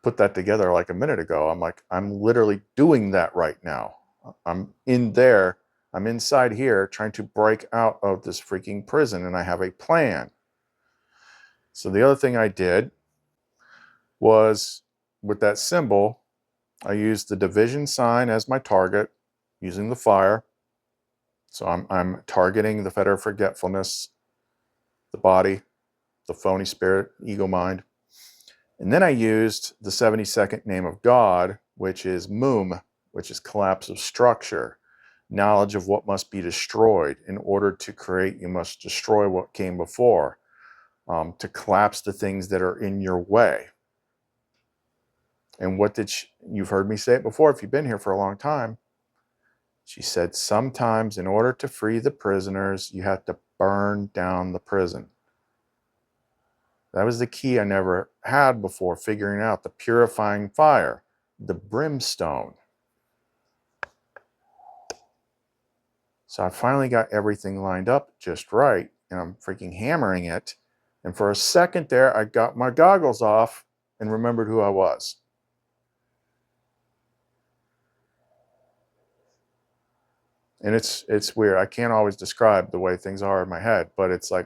put that together like a minute ago. I'm like, I'm literally doing that right now. I'm in there. I'm inside here trying to break out of this freaking prison, and I have a plan. So the other thing I did was, with that symbol, I used the division sign as my target using the fire. So I'm targeting the fetter of forgetfulness, the body, the phony spirit, ego mind. And then I used the 72nd name of God, which is Mum, which is collapse of structure, knowledge of what must be destroyed. In order to create, you must destroy what came before, to collapse the things that are in your way. And what did you've heard me say it before if you've been here for a long time. She said, sometimes in order to free the prisoners, you have to burn down the prison. That was the key I never had before, figuring out the purifying fire, the brimstone. So I finally got everything lined up just right, and I'm freaking hammering it. And for a second there, I got my goggles off and remembered who I was. And it's weird. I can't always describe the way things are in my head, but it's like,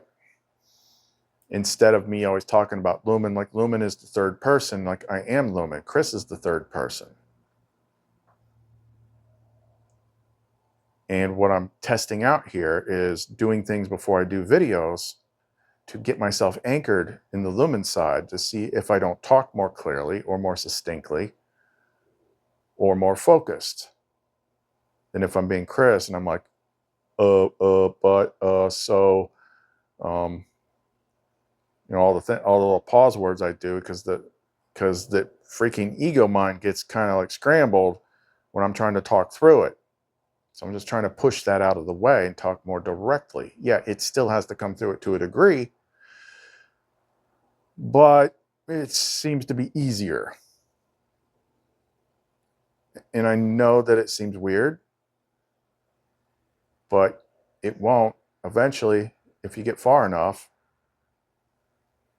instead of me always talking about Lumen, like Lumen is the third person, like I am Lumen. Chris is the third person. And what I'm testing out here is doing things before I do videos to get myself anchored in the Lumen side to see if I don't talk more clearly or more succinctly or more focused than if I'm being Chris and I'm like, so, all the little pause words I do because the freaking ego mind gets kind of like scrambled when I'm trying to talk through it. So I'm just trying to push that out of the way and talk more directly. Yeah, it still has to come through it to a degree, but it seems to be easier. And I know that it seems weird, but it won't eventually if you get far enough.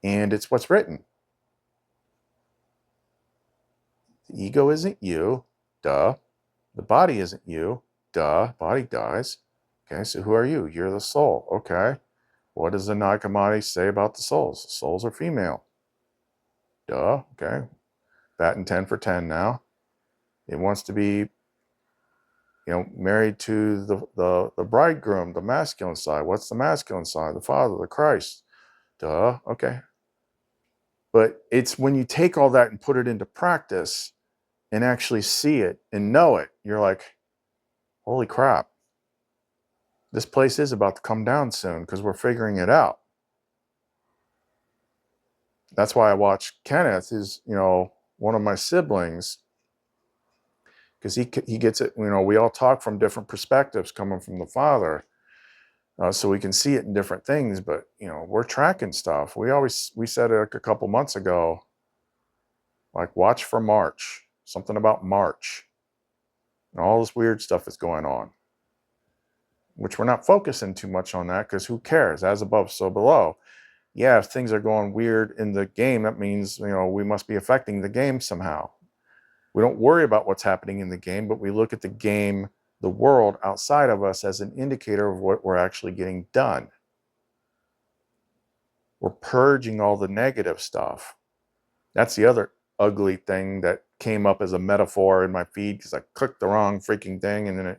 And it's what's written. The ego isn't you, duh. The body isn't you, duh. Body dies. Okay, so who are you? You're the soul. Okay. What does the Nag Hammadi say about the souls? The souls are female. Duh. Okay. Batting 10 for 10 now. It wants to be, married to the bridegroom, the masculine side. What's the masculine side? The Father, the Christ. Duh. Okay. But it's when you take all that and put it into practice and actually see it and know it, you're like, holy crap. This place is about to come down soon because we're figuring it out. That's why I watch Kenneth, is, one of my siblings, because he gets it. We all talk from different perspectives coming from the Father, so we can see it in different things. But we're tracking stuff. We said it like a couple months ago, like watch for March, something about March, and all this weird stuff is going on, which we're not focusing too much on that because who cares? As above, so below. Yeah, if things are going weird in the game, that means, we must be affecting the game somehow. We don't worry about what's happening in the game, but we look at the game, the world outside of us, as an indicator of what we're actually getting done. We're purging all the negative stuff. That's the other ugly thing that came up as a metaphor in my feed because I clicked the wrong freaking thing. And then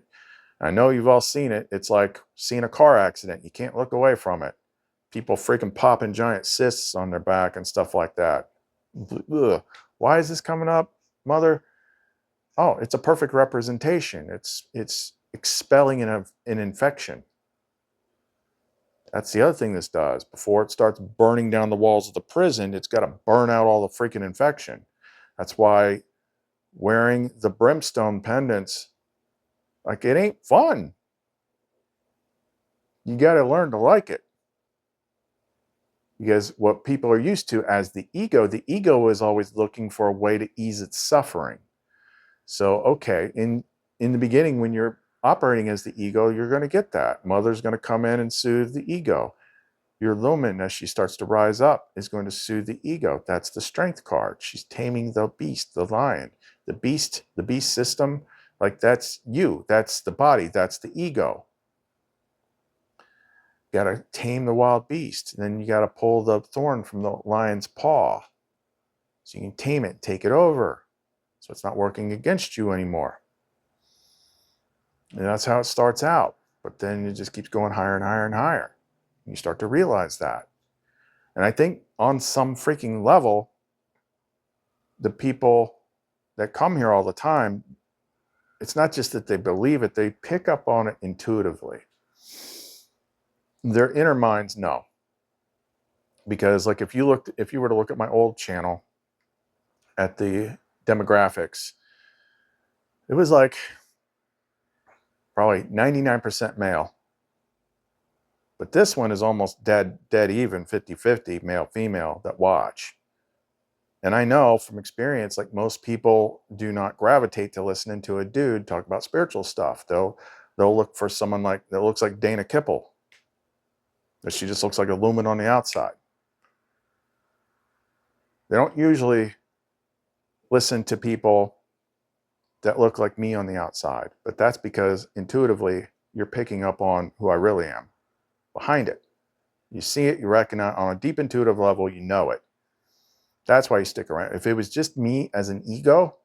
I know you've all seen it. It's like seeing a car accident. You can't look away from it. People freaking popping giant cysts on their back and stuff like that. Ugh. Why is this coming up, Mother? Oh, it's a perfect representation. It's expelling an infection. That's the other thing this does. Before it starts burning down the walls of the prison, it's got to burn out all the freaking infection. That's why wearing the brimstone pendants, like, it ain't fun. You got to learn to like it. Because what people are used to as the ego is always looking for a way to ease its suffering. So, okay, in the beginning, when you're operating as the ego, you're going to get that. Mother's going to come in and soothe the ego. Your Lumen, as she starts to rise up, is going to soothe the ego. That's the strength card. She's taming the beast, the lion. The beast system, like, that's you. That's the body. That's the ego. You got to tame the wild beast. Then you got to pull the thorn from the lion's paw. So you can tame it, take it over. So it's not working against you anymore. And that's how it starts out. But then it just keeps going higher and higher and higher. And you start to realize that. And I think on some freaking level, the people that come here all the time, it's not just that they believe it, they pick up on it intuitively. Their inner minds know. Because, like, if you were to look at my old channel at the demographics, it was like probably 99% male. But this one is almost dead even, 50-50, male, female, that watch. And I know from experience, like most people do not gravitate to listening to a dude talk about spiritual stuff. They'll look for someone like that looks like Dana Kipple. That she just looks like a Lumen on the outside. They don't usually listen to people that look like me on the outside, but that's because intuitively you're picking up on who I really am behind it. You see it, you recognize on a deep intuitive level, you know it. That's why you stick around. If it was just me as an ego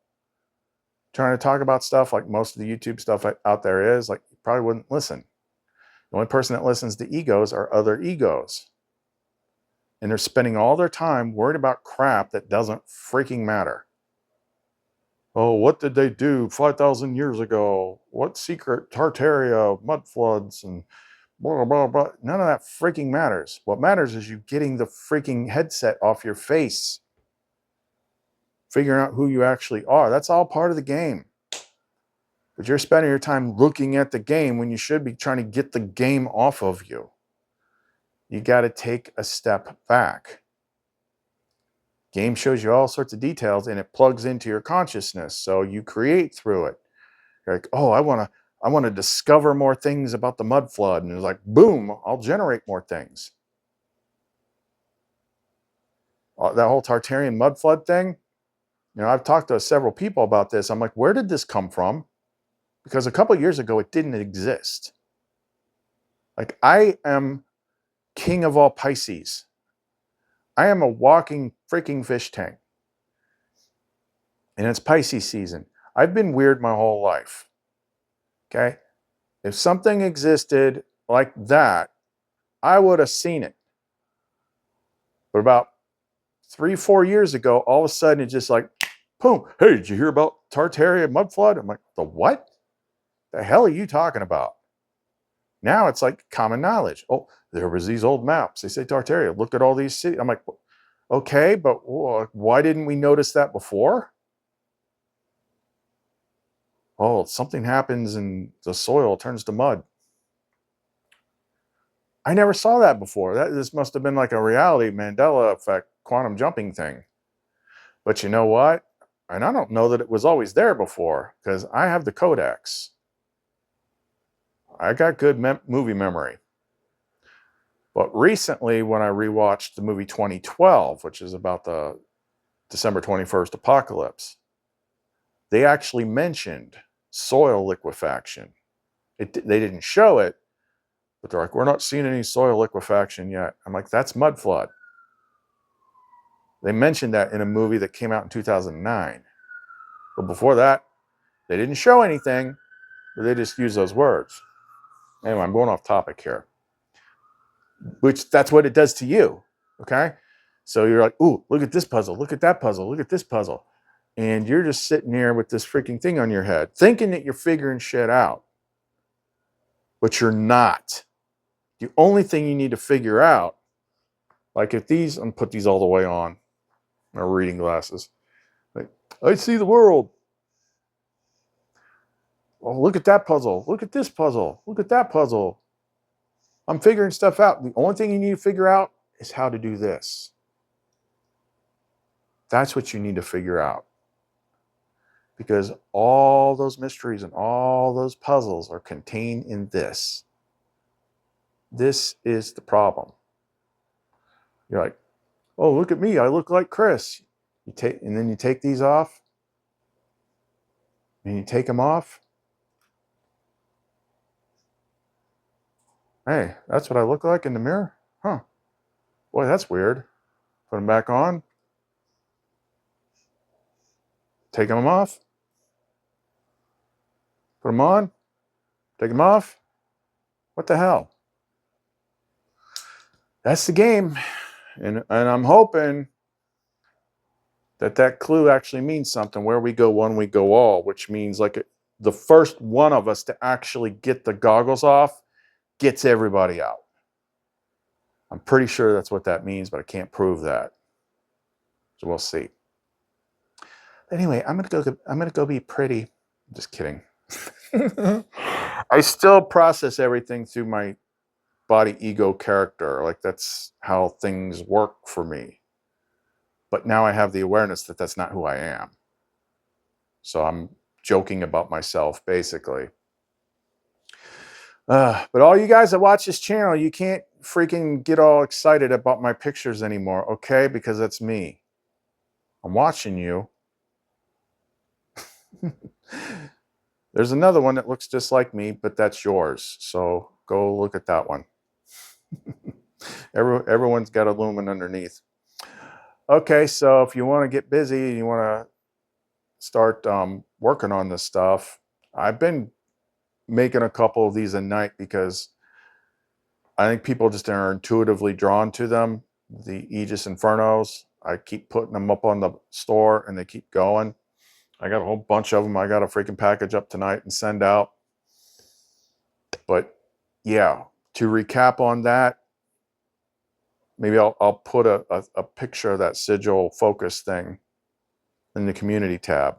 trying to talk about stuff like most of the YouTube stuff out there is, like, you probably wouldn't listen. The only person that listens to egos are other egos. And they're spending all their time worried about crap that doesn't freaking matter. Oh, what did they do 5,000 years ago? What secret Tartaria, mud floods, and blah, blah, blah. None of that freaking matters. What matters is you getting the freaking headset off your face. Figuring out who you actually are. That's all part of the game. But you're spending your time looking at the game when you should be trying to get the game off of you. You got to take a step back. Game shows you all sorts of details and it plugs into your consciousness. So you create through it. You're like, oh, I want to discover more things about the mud flood. And it's like, boom, I'll generate more things. That whole Tartarian mud flood thing, I've talked to several people about this. I'm like, where did this come from? Because a couple of years ago, it didn't exist. Like, I am king of all Pisces. I am a walking freaking fish tank. And it's Pisces season. I've been weird my whole life. Okay? If something existed like that, I would have seen it. But about 3-4 years ago, all of a sudden, it's just like, boom, hey, did you hear about Tartaria mud flood? I'm like, the what? The hell are you talking about? Now it's like common knowledge. Oh, there was these old maps. They say Tartaria. Look at all these cities. I'm like, okay, but why didn't we notice that before? Oh, something happens and the soil turns to mud. I never saw that before. This must have been like a reality Mandela effect, quantum jumping thing. But you know what? And I don't know that it was always there before because I have the codex. I got good movie memory. But recently, when I rewatched the movie 2012, which is about the December 21st apocalypse, they actually mentioned soil liquefaction. They didn't show it, but they're like, we're not seeing any soil liquefaction yet. I'm like, that's mud flood. They mentioned that in a movie that came out in 2009. But before that, they didn't show anything, but they just used those words. Anyway, I'm going off topic here. Which that's what it does to you, okay? So you're like, ooh, look at this puzzle, look at that puzzle, look at this puzzle. And you're just sitting there with this freaking thing on your head, thinking that you're figuring shit out. But you're not. The only thing you need to figure out, like if these, I'm gonna put these all the way on, my reading glasses. Like, I see the world. Oh, look at that puzzle, look at this puzzle, look at that puzzle. I'm figuring stuff out. The only thing you need to figure out is how to do this. That's what you need to figure out. Because all those mysteries and all those puzzles are contained in this. This is the problem. You're like, oh, look at me. I look like Chris. And then you take these off. And you take them off. Hey, that's what I look like in the mirror? Huh. Boy, that's weird. Put them back on. Take them off. Put them on. Take them off. What the hell? That's the game. And I'm hoping that clue actually means something. Where we go one, we go all, which means like the first one of us to actually get the goggles off gets everybody out. I'm pretty sure that's what that means, but I can't prove that. So we'll see. Anyway, I'm gonna go be pretty. Just kidding. I still process everything through my body, ego, character. Like that's how things work for me. But now I have the awareness that that's not who I am. So I'm joking about myself, basically. But all you guys that watch this channel, you can't freaking get all excited about my pictures anymore, okay? Because that's me. I'm watching you. There's another one that looks just like me, but that's yours. So go look at that one. Everyone's got a Lumen underneath. Okay, so if you want to get busy and you want to start working on this stuff, I've been making a couple of these a night because I think people just are intuitively drawn to them. The Aegis Infernos, I keep putting them up on the store and they keep going. I got a whole bunch of them. I got a freaking package up tonight and send out. But yeah, to recap on that, maybe I'll put a picture of that sigil focus thing in the community tab.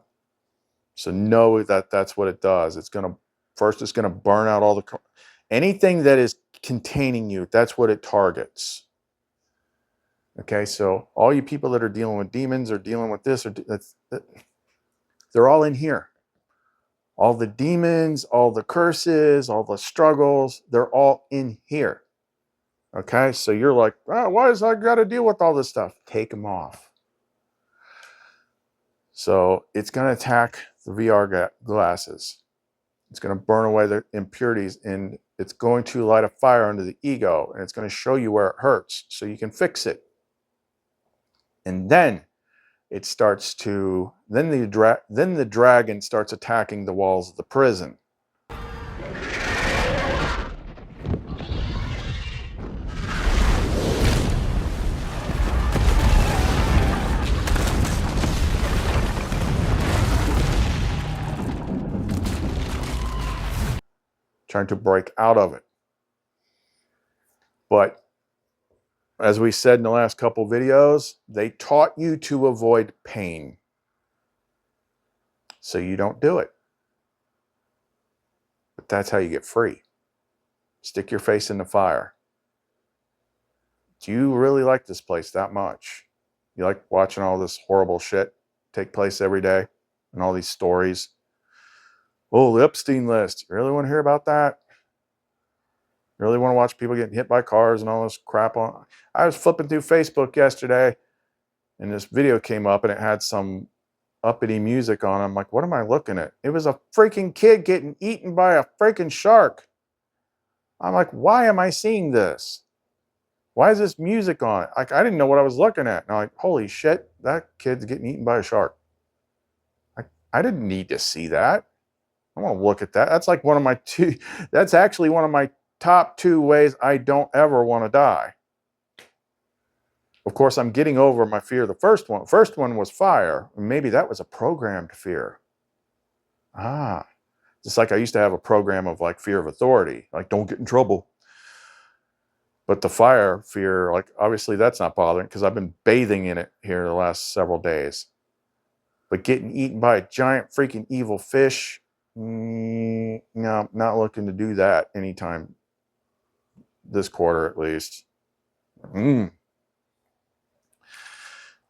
So know that that's what it does. It's going to burn out all the, anything that is containing you. That's what it targets. Okay. So all you people that are dealing with demons or dealing with this, they're all in here. All the demons, all the curses, all the struggles, they're all in here. Okay. So you're like, oh, why does I got to deal with all this stuff? Take them off. So it's going to attack the VR glasses. It's going to burn away the impurities and it's going to light a fire under the ego and it's going to show you where it hurts so you can fix it. And then it starts to, then the dragon starts attacking the walls of the prison. Trying to break out of it. But as we said in the last couple videos, they taught you to avoid pain. So you don't do it. But that's how you get free. Stick your face in the fire. Do you really like this place that much? You like watching all this horrible shit take place every day and all these stories? Oh, the Epstein list. You really want to hear about that? You really want to watch people getting hit by cars and all this crap on? I was flipping through Facebook yesterday and this video came up and it had some uppity music on. I'm like, what am I looking at? It was a freaking kid getting eaten by a freaking shark. I'm like, why am I seeing this? Why is this music on? Like, I didn't know what I was looking at. And I'm like, holy shit, that kid's getting eaten by a shark. I didn't need to see that. I want to look at that. That's like one of my two, that's actually one of my top 2 ways I don't ever want to die. Of course, I'm getting over my fear of the first one. First one was fire. Maybe that was a programmed fear. Just like I used to have a program of like fear of authority, like don't get in trouble. But the fire fear, like obviously that's not bothering because I've been bathing in it here the last several days. But getting eaten by a giant freaking evil fish, no, not looking to do that anytime this quarter at least.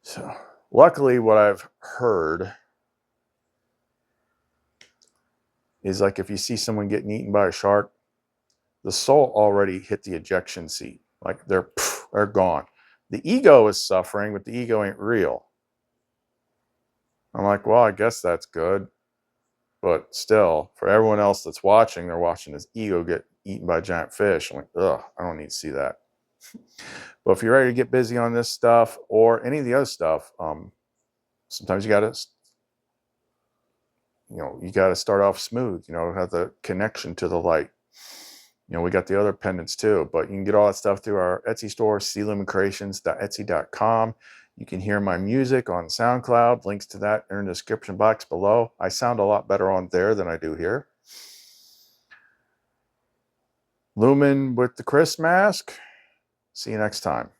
So luckily what I've heard is like if you see someone getting eaten by a shark, the soul already hit the ejection seat. Like they're gone. The ego is suffering, but the ego ain't real. I'm like, well, I guess that's good. But still, for everyone else that's watching, they're watching this ego get eaten by a giant fish. I'm like, ugh, I don't need to see that. But if you're ready to get busy on this stuff or any of the other stuff, sometimes you got to start off smooth, have the connection to the light. We got the other pendants too, but you can get all that stuff through our Etsy store, clumenCreations.etsy.com. You can hear my music on SoundCloud. Links to that are in the description box below. I sound a lot better on there than I do here. Lumen with the Chris mask. See you next time.